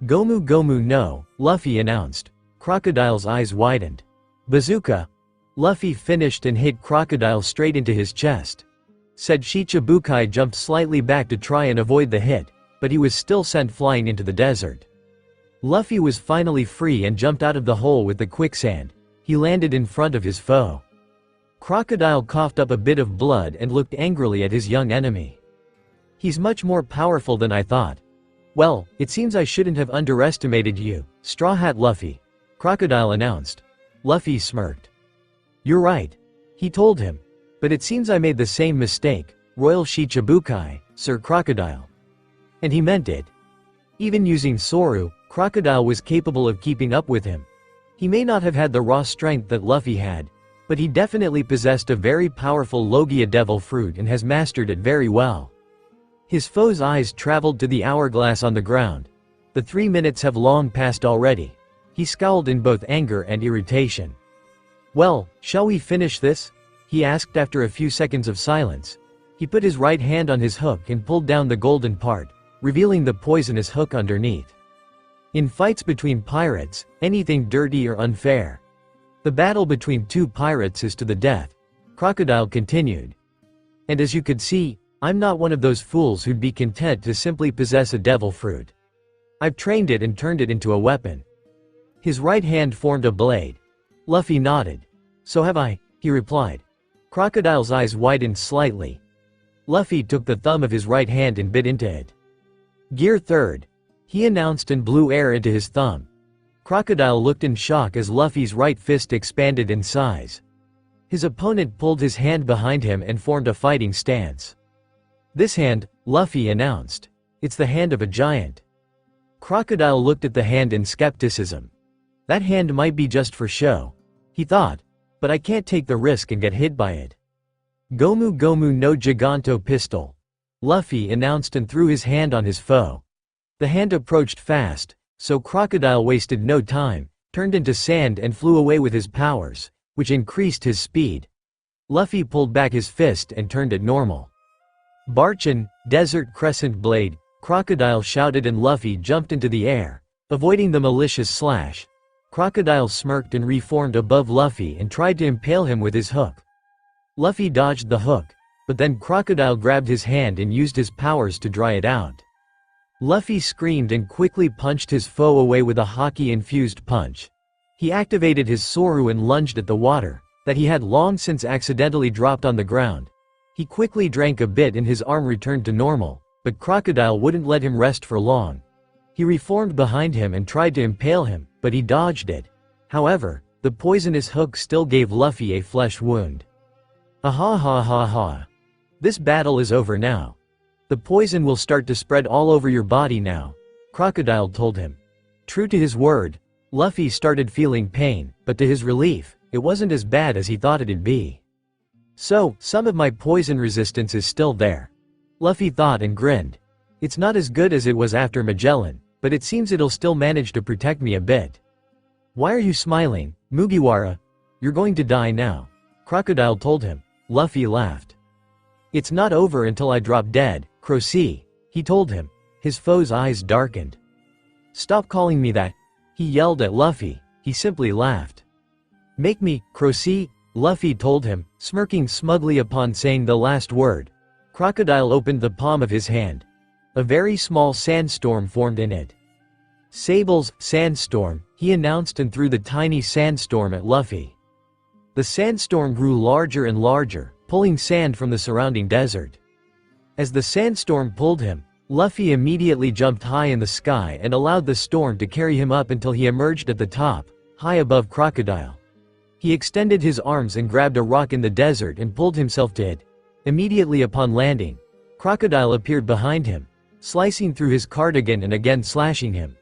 Gomu Gomu no, Luffy announced. Crocodile's eyes widened. Bazooka. Luffy finished and hit Crocodile straight into his chest. Said Shichibukai jumped slightly back to try and avoid the hit, but he was still sent flying into the desert. Luffy was finally free and jumped out of the hole with the quicksand. He landed in front of his foe. Crocodile coughed up a bit of blood and looked angrily at his young enemy. He's much more powerful than I thought. Well, it seems I shouldn't have underestimated you, Straw Hat Luffy, Crocodile announced. Luffy smirked. You're right. He told him. But it seems I made the same mistake, Royal Shichibukai, Sir Crocodile. And he meant it. Even using Soru, Crocodile was capable of keeping up with him. He may not have had the raw strength that Luffy had, but he definitely possessed a very powerful Logia devil fruit and has mastered it very well. His foe's eyes traveled to the hourglass on the ground. The 3 minutes have long passed already. He scowled in both anger and irritation. Well, shall we finish this? He asked after a few seconds of silence. He put his right hand on his hook and pulled down the golden part, revealing the poisonous hook underneath. In fights between pirates, anything dirty or unfair. The battle between 2 pirates is to the death, Crocodile continued. And as you could see, I'm not one of those fools who'd be content to simply possess a devil fruit. I've trained it and turned it into a weapon. His right hand formed a blade. Luffy nodded. So have I, he replied. Crocodile's eyes widened slightly. Luffy took the thumb of his right hand and bit into it. Gear 3rd. He announced and blew air into his thumb. Crocodile looked in shock as Luffy's right fist expanded in size. His opponent pulled his hand behind him and formed a fighting stance. This hand, Luffy announced. It's the hand of a giant. Crocodile looked at the hand in skepticism. That hand might be just for show, he thought. but I can't take the risk and get hit by it. Gomu Gomu no Giganto pistol. Luffy announced and threw his hand on his foe. The hand approached fast, so Crocodile wasted no time, turned into sand and flew away with his powers, which increased his speed. Luffy pulled back his fist and turned it normal. Barchan, Desert Crescent Blade, Crocodile shouted and Luffy jumped into the air, avoiding the malicious slash. Crocodile smirked and reformed above Luffy and tried to impale him with his hook. Luffy dodged the hook, but then Crocodile grabbed his hand and used his powers to dry it out. Luffy screamed and quickly punched his foe away with a hockey-infused punch. He activated his Soru and lunged at the water, that he had long since accidentally dropped on the ground. He quickly drank a bit and his arm returned to normal, but Crocodile wouldn't let him rest for long. He reformed behind him and tried to impale him, but he dodged it. However, the poisonous hook still gave Luffy a flesh wound. Ha ha ha ha. This battle is over now. The poison will start to spread all over your body now, Crocodile told him. True to his word, Luffy started feeling pain, but to his relief, it wasn't as bad as he thought it'd be. So, some of my poison resistance is still there. Luffy thought and grinned. It's not as good as it was after Magellan, but it seems it'll still manage to protect me a bit. Why are you smiling, Mugiwara? You're going to die now, Crocodile told him. Luffy laughed. It's not over until I drop dead, Crocy, he told him. His foe's eyes darkened. Stop calling me that, he yelled at Luffy. He simply laughed. Make me, Crocy, Luffy told him, smirking smugly upon saying the last word. Crocodile opened the palm of his hand. A very small sandstorm formed in it. Sable's sandstorm, he announced and threw the tiny sandstorm at Luffy. The sandstorm grew larger and larger, pulling sand from the surrounding desert. As the sandstorm pulled him, Luffy immediately jumped high in the sky and allowed the storm to carry him up until he emerged at the top, high above Crocodile. He extended his arms and grabbed a rock in the desert and pulled himself to it. Immediately upon landing, Crocodile appeared behind him, slicing through his cardigan and again slashing him.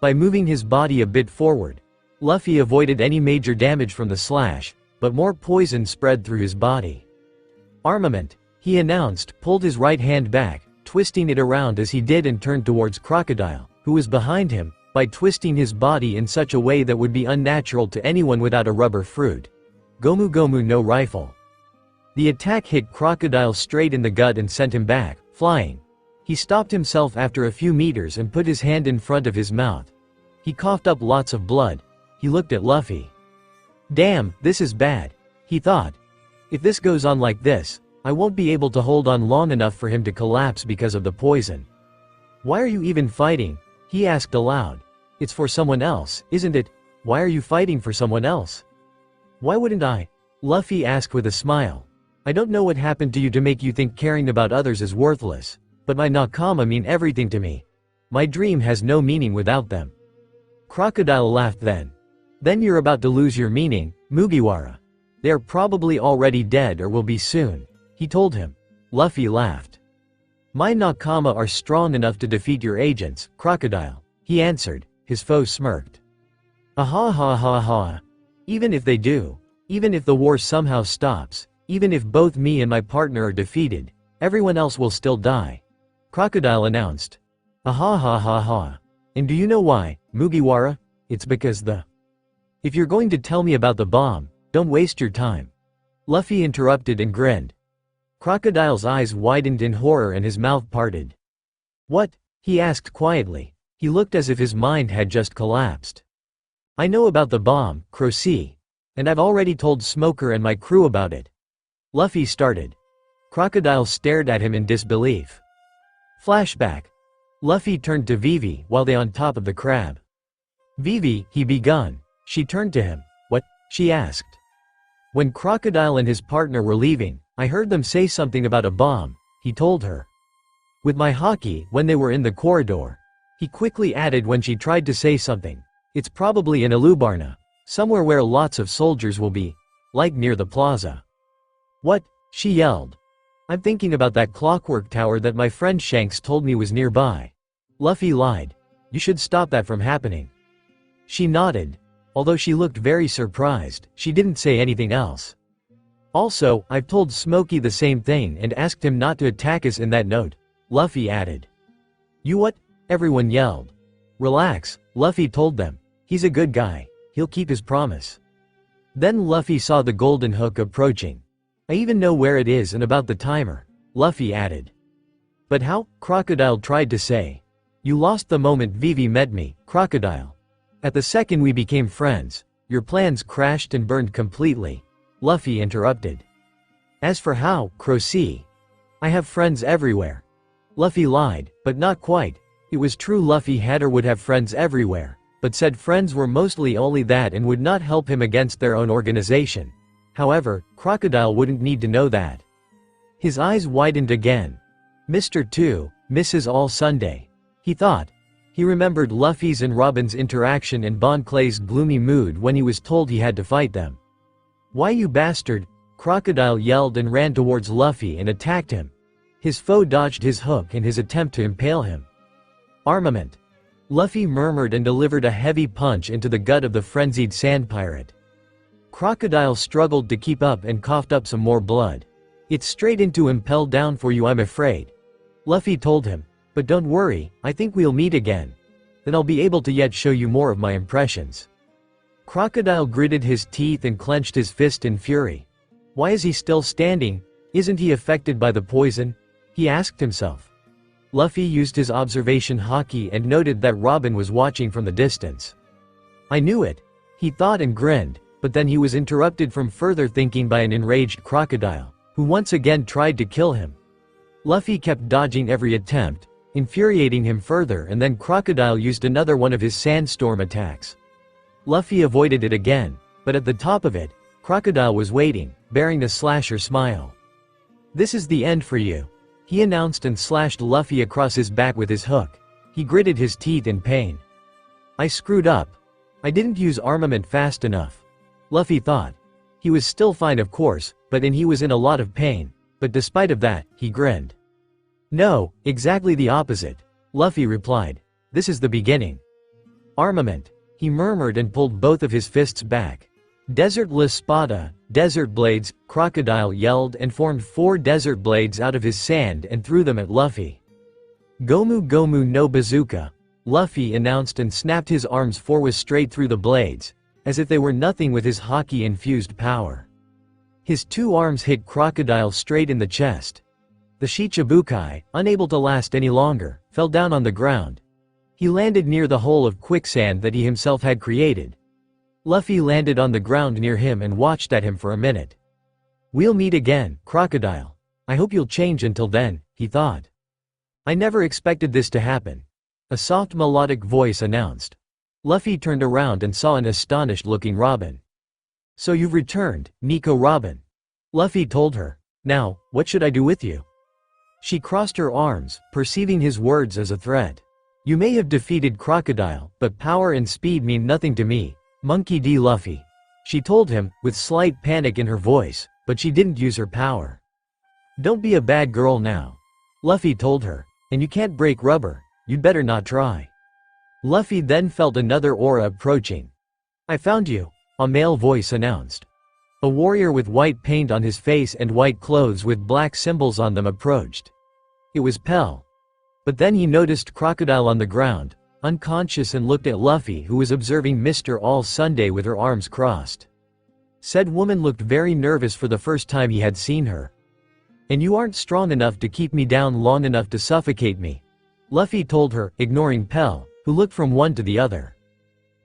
By moving his body a bit forward, Luffy avoided any major damage from the slash, but more poison spread through his body. Armament, he announced, pulled his right hand back, twisting it around as he did and turned towards Crocodile, who was behind him, by twisting his body in such a way that would be unnatural to anyone without a rubber fruit. Gomu Gomu no rifle. The attack hit Crocodile straight in the gut and sent him back, flying. He stopped himself after a few meters and put his hand in front of his mouth. He coughed up lots of blood. He looked at Luffy. Damn, this is bad, he thought. If this goes on like this, I won't be able to hold on long enough for him to collapse because of the poison. Why are you even fighting? He asked aloud. It's for someone else, isn't it? Why are you fighting for someone else? Why wouldn't I? Luffy asked with a smile. I don't know what happened to you to make you think caring about others is worthless, but my nakama mean everything to me. My dream has no meaning without them. Crocodile laughed then. Then you're about to lose your meaning, Mugiwara. They are probably already dead or will be soon, he told him. Luffy laughed. My nakama are strong enough to defeat your agents, Crocodile, he answered. His foe smirked. Ha ha ha ha. Even if they do, even if the war somehow stops, even if both me and my partner are defeated, everyone else will still die, Crocodile announced. Ha ha ha ha. And do you know why, Mugiwara? It's because If you're going to tell me about the bomb, don't waste your time. Luffy interrupted and grinned. Crocodile's eyes widened in horror and his mouth parted. What? He asked quietly. He looked as if his mind had just collapsed. I know about the bomb, Crocy. And I've already told Smoker and my crew about it. Luffy started. Crocodile stared at him in disbelief. Flashback. Luffy turned to Vivi while they on top of the crab. Vivi, he begun. She turned to him. What? She asked. When Crocodile and his partner were leaving, I heard them say something about a bomb, he told her. With my hockey, when they were in the corridor. He quickly added when she tried to say something. It's probably in Alubarna, somewhere where lots of soldiers will be, like near the plaza. What? She yelled. I'm thinking about that clockwork tower that my friend Shanks told me was nearby. Luffy lied. You should stop that from happening. She nodded. Although she looked very surprised, she didn't say anything else. Also, I've told Smokey the same thing and asked him not to attack us in that note, Luffy added. You what? Everyone yelled. Relax, Luffy told them. He's a good guy. He'll keep his promise. Then Luffy saw the golden hook approaching. I even know where it is and about the timer, Luffy added. But how? Crocodile tried to say. You lost the moment Vivi met me, Crocodile. At the second we became friends, your plans crashed and burned completely, Luffy interrupted. As for how, Crocy, I have friends everywhere. Luffy lied, but not quite. It was true Luffy had or would have friends everywhere, but said friends were mostly only that and would not help him against their own organization. However, Crocodile wouldn't need to know that. His eyes widened again. Mr. 2, Mrs. All Sunday. He thought. He remembered Luffy's and Robin's interaction and Bon Clay's gloomy mood when he was told he had to fight them. Why you bastard? Crocodile yelled and ran towards Luffy and attacked him. His foe dodged his hook and his attempt to impale him. Armament. Luffy murmured and delivered a heavy punch into the gut of the frenzied sand pirate. Crocodile struggled to keep up and coughed up some more blood. It's straight into impel down for you, I'm afraid. Luffy told him, but don't worry, I think we'll meet again. Then I'll be able to yet show you more of my impressions. Crocodile gritted his teeth and clenched his fist in fury. Why is he still standing? Isn't he affected by the poison? He asked himself. Luffy used his observation haki and noted that Robin was watching from the distance. I knew it, he thought and grinned, but then he was interrupted from further thinking by an enraged crocodile, who once again tried to kill him. Luffy kept dodging every attempt, infuriating him further, and then Crocodile used another one of his sandstorm attacks. Luffy avoided it again, but at the top of it, Crocodile was waiting, bearing the slasher smile. This is the end for you, he announced and slashed Luffy across his back with his hook. He gritted his teeth in pain. I screwed up. I didn't use armament fast enough, Luffy thought. He was still fine of course, but he was in a lot of pain, but despite of that, he grinned. No, exactly the opposite, Luffy replied. This is the beginning. Armament, he murmured and pulled both of his fists back. Desert La Spada, desert blades, Crocodile yelled and formed 4 desert blades out of his sand and threw them at Luffy. Gomu Gomu no Bazooka, Luffy announced and snapped his arms forward straight through the blades, as if they were nothing with his haki-infused power. His 2 arms hit Crocodile straight in the chest. The Shichibukai, unable to last any longer, fell down on the ground. He landed near the hole of quicksand that he himself had created. Luffy landed on the ground near him and watched at him for a minute. We'll meet again, Crocodile. I hope you'll change until then, he thought. I never expected this to happen, a soft melodic voice announced. Luffy turned around and saw an astonished-looking Robin. So you've returned, Nico Robin. Luffy told her. Now, what should I do with you? She crossed her arms, perceiving his words as a threat. You may have defeated Crocodile, but power and speed mean nothing to me, Monkey D. Luffy. She told him, with slight panic in her voice, but she didn't use her power. Don't be a bad girl now, Luffy told her, and you can't break rubber, you'd better not try. Luffy then felt another aura approaching. I found you, a male voice announced. A warrior with white paint on his face and white clothes with black symbols on them approached. It was Pell. But then he noticed Crocodile on the ground, unconscious, and looked at Luffy, who was observing Mr. All Sunday with her arms crossed. Said woman looked very nervous for the first time he had seen her. And you aren't strong enough to keep me down long enough to suffocate me, Luffy told her, ignoring Pell, who looked from one to the other.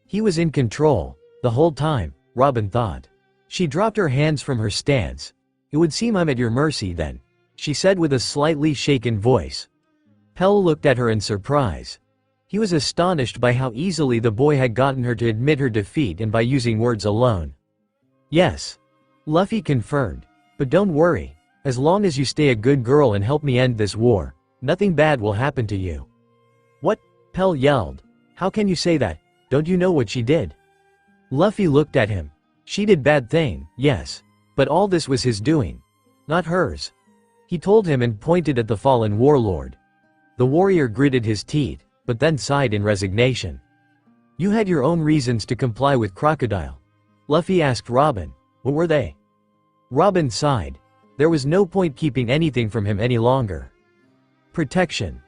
He was in control, the whole time, Robin thought. She dropped her hands from her stance. It would seem I'm at your mercy then, she said with a slightly shaken voice. Pell looked at her in surprise. He was astonished by how easily the boy had gotten her to admit her defeat and by using words alone. Yes, Luffy confirmed, but don't worry, as long as you stay a good girl and help me end this war, nothing bad will happen to you. What? Pell yelled. How can you say that? Don't you know what she did? Luffy looked at him. She did bad thing, yes, but all this was his doing, not hers. He told him and pointed at the fallen warlord. The warrior gritted his teeth, but then sighed in resignation. You had your own reasons to comply with Crocodile. Luffy asked Robin. What were they? Robin sighed. There was no point keeping anything from him any longer. Protection.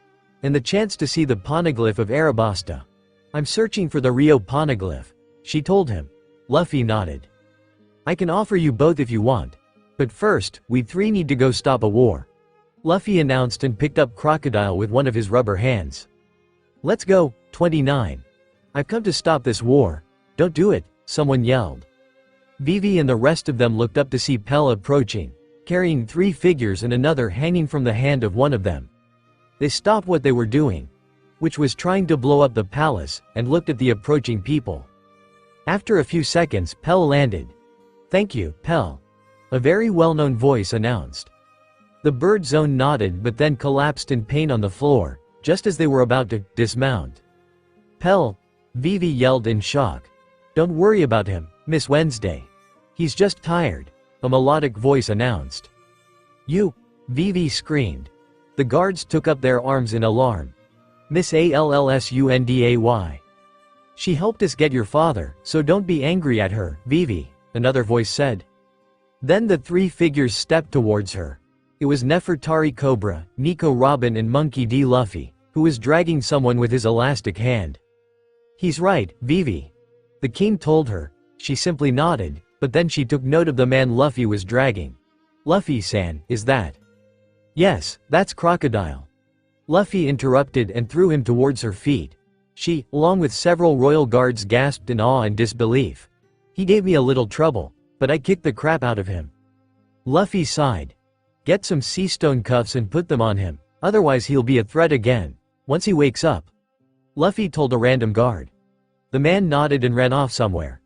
And the chance to see the poneglyph of Arabasta. I'm searching for the Rio poneglyph, she told him. Luffy nodded. I can offer you both if you want. But first, we three need to go stop a war. Luffy announced and picked up Crocodile with one of his rubber hands. Let's go, 29. I've come to stop this war. Don't do it, someone yelled. Vivi and the rest of them looked up to see Pell approaching, carrying 3 figures and another hanging from the hand of one of them. They stopped what they were doing, which was trying to blow up the palace, and looked at the approaching people. After a few seconds, Pell landed. Thank you, Pell. A very well-known voice announced. The bird zone nodded but then collapsed in pain on the floor, just as they were about to dismount. Pell, Vivi yelled in shock. Don't worry about him, Miss Wednesday. He's just tired, a melodic voice announced. You, Vivi screamed. The guards took up their arms in alarm. Miss Allsunday. She helped us get your father, so don't be angry at her, Vivi, another voice said. Then the 3 figures stepped towards her. It was Nefertari Cobra, Nico Robin and Monkey D. Luffy, who was dragging someone with his elastic hand. He's right, Vivi. The king told her. She simply nodded, but then she took note of the man Luffy was dragging. Luffy-san, is that? Yes, that's Crocodile. Luffy interrupted and threw him towards her feet. She, along with several royal guards, gasped in awe and disbelief. He gave me a little trouble, but I kicked the crap out of him. Luffy sighed. Get some sea stone cuffs and put them on him, otherwise he'll be a threat again, once he wakes up. Luffy told a random guard. The man nodded and ran off somewhere.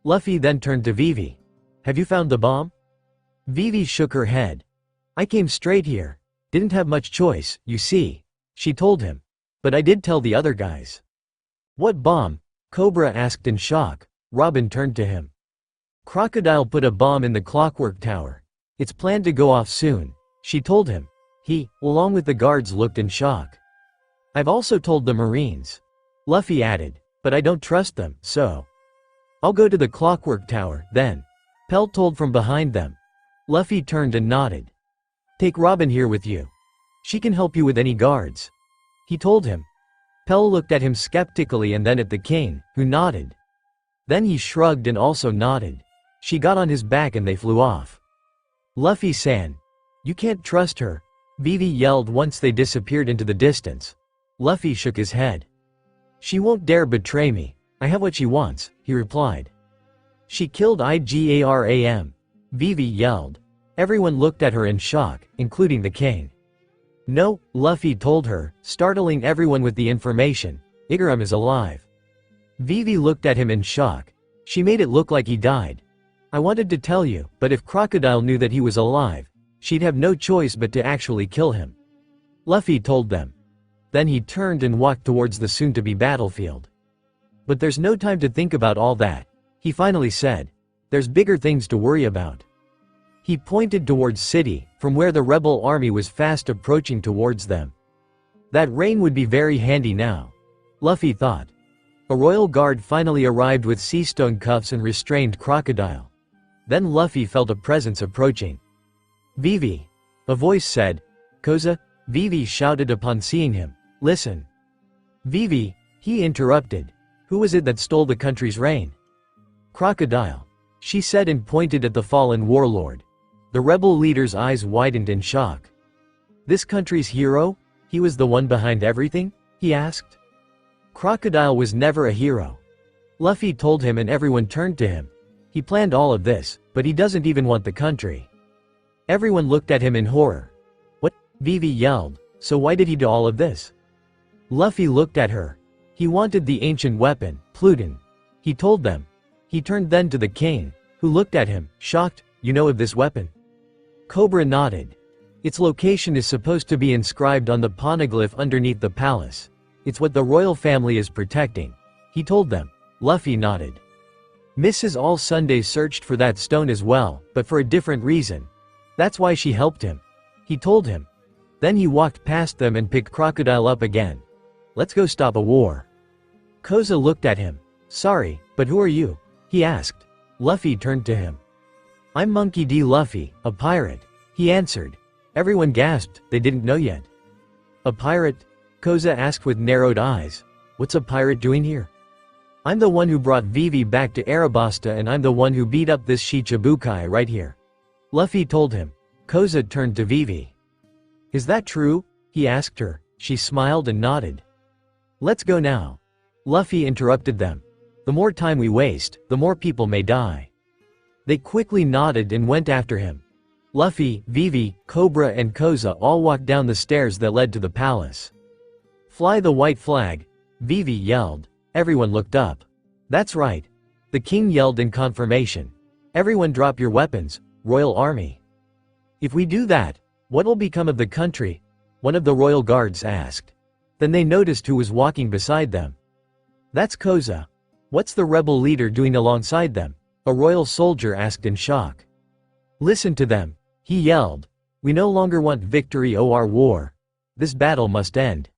Luffy then turned to Vivi. Have you found the bomb? Vivi shook her head. I came straight here. Didn't have much choice, you see, she told him. But I did tell the other guys. What bomb? Cobra asked in shock. Robin turned to him. Crocodile put a bomb in the clockwork tower. It's planned to go off soon, she told him. He, along with the guards, looked in shock. I've also told the Marines. Luffy added, but I don't trust them, so. I'll go to the clockwork tower, then. Pell told from behind them. Luffy turned and nodded. Take Robin here with you. She can help you with any guards. He told him. Pell looked at him skeptically and then at the king, who nodded. Then he shrugged and also nodded. She got on his back and they flew off. Luffy-san. You can't trust her, Vivi yelled once they disappeared into the distance. Luffy shook his head. She won't dare betray me. I have what she wants, he replied. She killed Igaram, Vivi yelled. Everyone looked at her in shock, including the king. No, Luffy told her, startling everyone with the information. Igaram is alive. Vivi looked at him in shock. She made it look like he died. I wanted to tell you, but if Crocodile knew that he was alive, she'd have no choice but to actually kill him. Luffy told them. Then he turned and walked towards the soon-to-be battlefield. But there's no time to think about all that, he finally said. There's bigger things to worry about. He pointed towards city, from where the rebel army was fast approaching towards them. That rain would be very handy now, Luffy thought. A royal guard finally arrived with sea stone cuffs and restrained Crocodile. Then Luffy felt a presence approaching. Vivi, a voice said. Koza, Vivi shouted upon seeing him. Listen. Vivi, he interrupted. Who was it that stole the country's rain? Crocodile, she said and pointed at the fallen warlord. The rebel leader's eyes widened in shock. This country's hero? He was the one behind everything? He asked. Crocodile was never a hero. Luffy told him and everyone turned to him. He planned all of this, but he doesn't even want the country. Everyone looked at him in horror. What? Vivi yelled. So why did he do all of this? Luffy looked at her. He wanted the ancient weapon, Pluton. He told them. He turned then to the king, who looked at him, shocked. You know of this weapon? Cobra nodded. Its location is supposed to be inscribed on the poneglyph underneath the palace. It's what the royal family is protecting, he told them. Luffy nodded. Mrs. All Sunday searched for that stone as well, but for a different reason. That's why she helped him, he told him. Then he walked past them and picked Crocodile up again. Let's go stop a war. Koza looked at him. Sorry, but who are you? He asked. Luffy turned to him. I'm Monkey D. Luffy, a pirate. He answered. Everyone gasped, they didn't know yet. A pirate? Koza asked with narrowed eyes. What's a pirate doing here? I'm the one who brought Vivi back to Arabasta and I'm the one who beat up this Shichibukai right here. Luffy told him. Koza turned to Vivi. Is that true? He asked her. She smiled and nodded. Let's go now. Luffy interrupted them. The more time we waste, the more people may die. They quickly nodded and went after him. Luffy, Vivi, Cobra and Koza all walked down the stairs that led to the palace. Fly the white flag, Vivi yelled. Everyone looked up. That's right. The king yelled in confirmation. Everyone drop your weapons, royal army. If we do that, what will become of the country? One of the royal guards asked. Then they noticed who was walking beside them. That's Koza. What's the rebel leader doing alongside them? A royal soldier asked in shock. Listen to them, he yelled. We no longer want victory or war. This battle must end.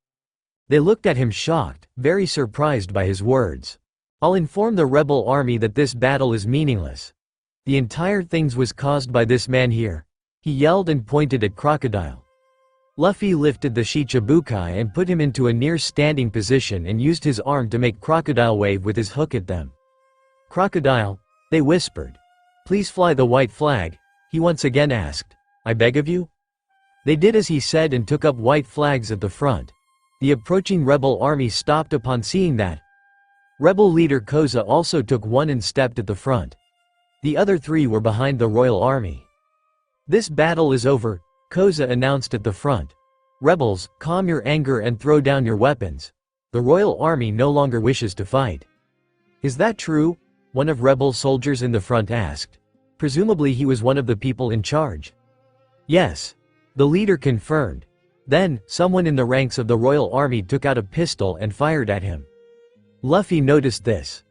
They looked at him shocked, very surprised by his words. I'll inform the rebel army that this battle is meaningless. The entire thing was caused by this man here. He yelled and pointed at Crocodile. Luffy lifted the Shichibukai and put him into a near-standing position and used his arm to make Crocodile wave with his hook at them. Crocodile, they whispered. Please fly the white flag, he once again asked. I beg of you? They did as he said and took up white flags at the front. The approaching rebel army stopped upon seeing that. Rebel leader Koza also took one and stepped at the front. The other three were behind the royal army. This battle is over, Koza announced at the front. Rebels, calm your anger and throw down your weapons. The royal army no longer wishes to fight. Is that true? One of rebel soldiers in the front asked. Presumably he was one of the people in charge. Yes. The leader confirmed. Then, someone in the ranks of the royal army took out a pistol and fired at him. Luffy noticed this.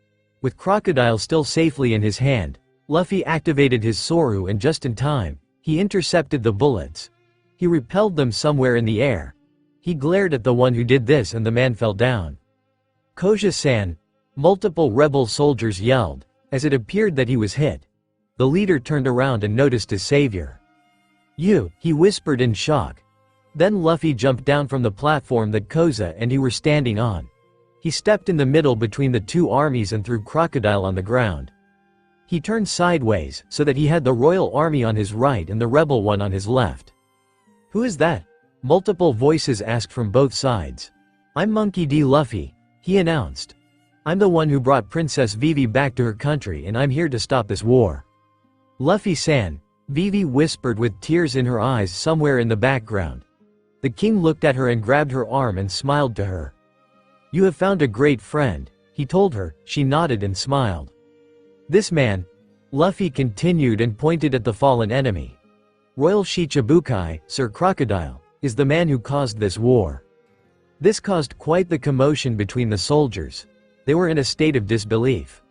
With Crocodile still safely in his hand, Luffy activated his Soru and just in time, he intercepted the bullets. He repelled them somewhere in the air. He glared at the one who did this and the man fell down. Koja-san, multiple rebel soldiers yelled, as it appeared that he was hit. The leader turned around and noticed his savior. You, he whispered in shock. Then Luffy jumped down from the platform that Koza and he were standing on. He stepped in the middle between the two armies and threw Crocodile on the ground. He turned sideways so that he had the royal army on his right and the rebel one on his left. Who is that? Multiple voices asked from both sides. I'm Monkey D. Luffy, he announced. I'm the one who brought Princess Vivi back to her country and I'm here to stop this war. Luffy-san, Vivi whispered with tears in her eyes somewhere in the background. The king looked at her and grabbed her arm and smiled to her. You have found a great friend, he told her. She nodded and smiled. This man, Luffy continued and pointed at the fallen enemy. Royal Shichibukai, Sir Crocodile, is the man who caused this war. This caused quite the commotion between the soldiers. They were in a state of disbelief.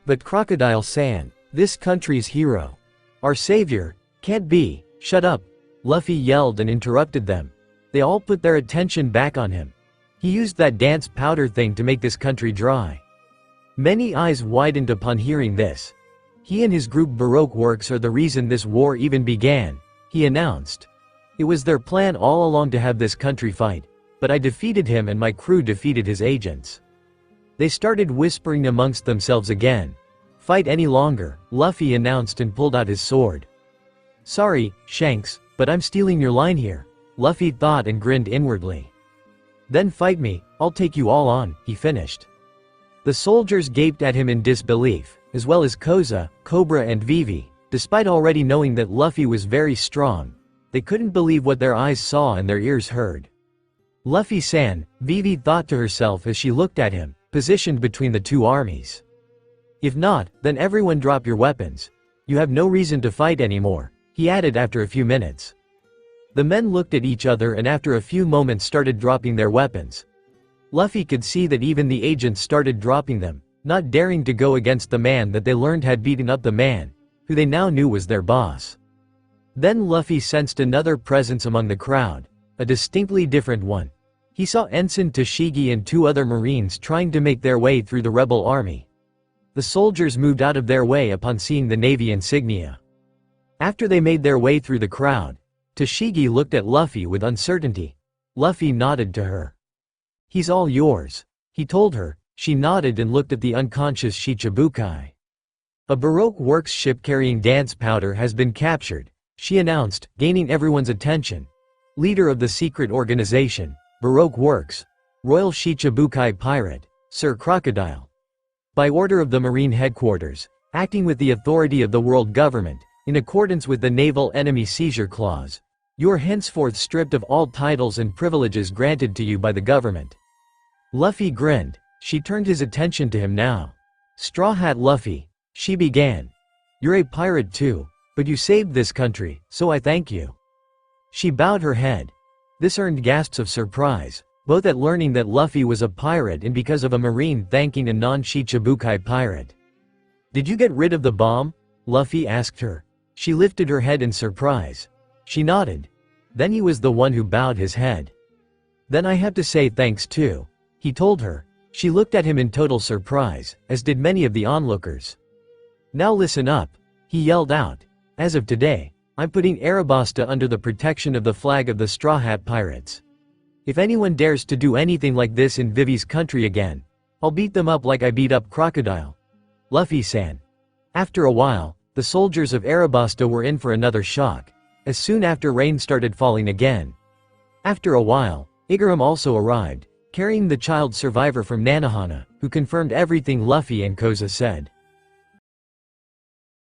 But Crocodile-san, this country's hero, our savior, can't be. Shut up, Luffy yelled and interrupted them. They all put their attention back on him. He used that dance powder thing to make this country dry. Many eyes widened upon hearing this. He and his group Baroque works are the reason this war even began, he announced. It was their plan all along to have this country fight, but I defeated him and my crew defeated his agents. They started whispering amongst themselves again. Fight any longer, Luffy announced and pulled out his sword. Sorry, Shanks, but I'm stealing your line here, Luffy thought and grinned inwardly. Then fight me, I'll take you all on, he finished. The soldiers gaped at him in disbelief, as well as Koza, Cobra and Vivi, despite already knowing that Luffy was very strong. They couldn't believe what their eyes saw and their ears heard. Luffy-san, Vivi thought to herself as she looked at him, positioned between the two armies. If not, then everyone drop your weapons. You have no reason to fight anymore, he added after a few minutes. The men looked at each other and after a few moments started dropping their weapons. Luffy could see that even the agents started dropping them, not daring to go against the man that they learned had beaten up the man, who they now knew was their boss. Then Luffy sensed another presence among the crowd, a distinctly different one. He saw Ensign Tashigi and 2 other Marines trying to make their way through the rebel army. The soldiers moved out of their way upon seeing the Navy insignia. After they made their way through the crowd, Tashigi looked at Luffy with uncertainty. Luffy nodded to her. "He's all yours," he told her. She nodded and looked at the unconscious Shichibukai. "A Baroque Works ship carrying dance powder has been captured," she announced, gaining everyone's attention. Leader of the secret organization, Baroque Works, Royal Shichibukai Pirate, Sir Crocodile. By order of the Marine Headquarters, acting with the authority of the world government, in accordance with the Naval Enemy Seizure Clause, you are henceforth stripped of all titles and privileges granted to you by the government. Luffy grinned. She turned his attention to him now. "Straw Hat Luffy," she began. "You're a pirate too, but you saved this country, so I thank you." She bowed her head. This earned gasps of surprise, both at learning that Luffy was a pirate and because of a Marine thanking a non-Shichibukai pirate. "Did you get rid of the bomb?" Luffy asked her. She lifted her head in surprise. She nodded. Then he was the one who bowed his head. "Then I have to say thanks too," he told her. She looked at him in total surprise, as did many of the onlookers. "Now listen up," he yelled out. "As of today, I'm putting Arabasta under the protection of the flag of the Straw Hat Pirates. If anyone dares to do anything like this in Vivi's country again, I'll beat them up like I beat up Crocodile. Luffy-san." After a while, the soldiers of Arabasta were in for another shock, as soon after rain started falling again. After a while, Igaram also arrived, carrying the child survivor from Nanohana, who confirmed everything Luffy and Koza said.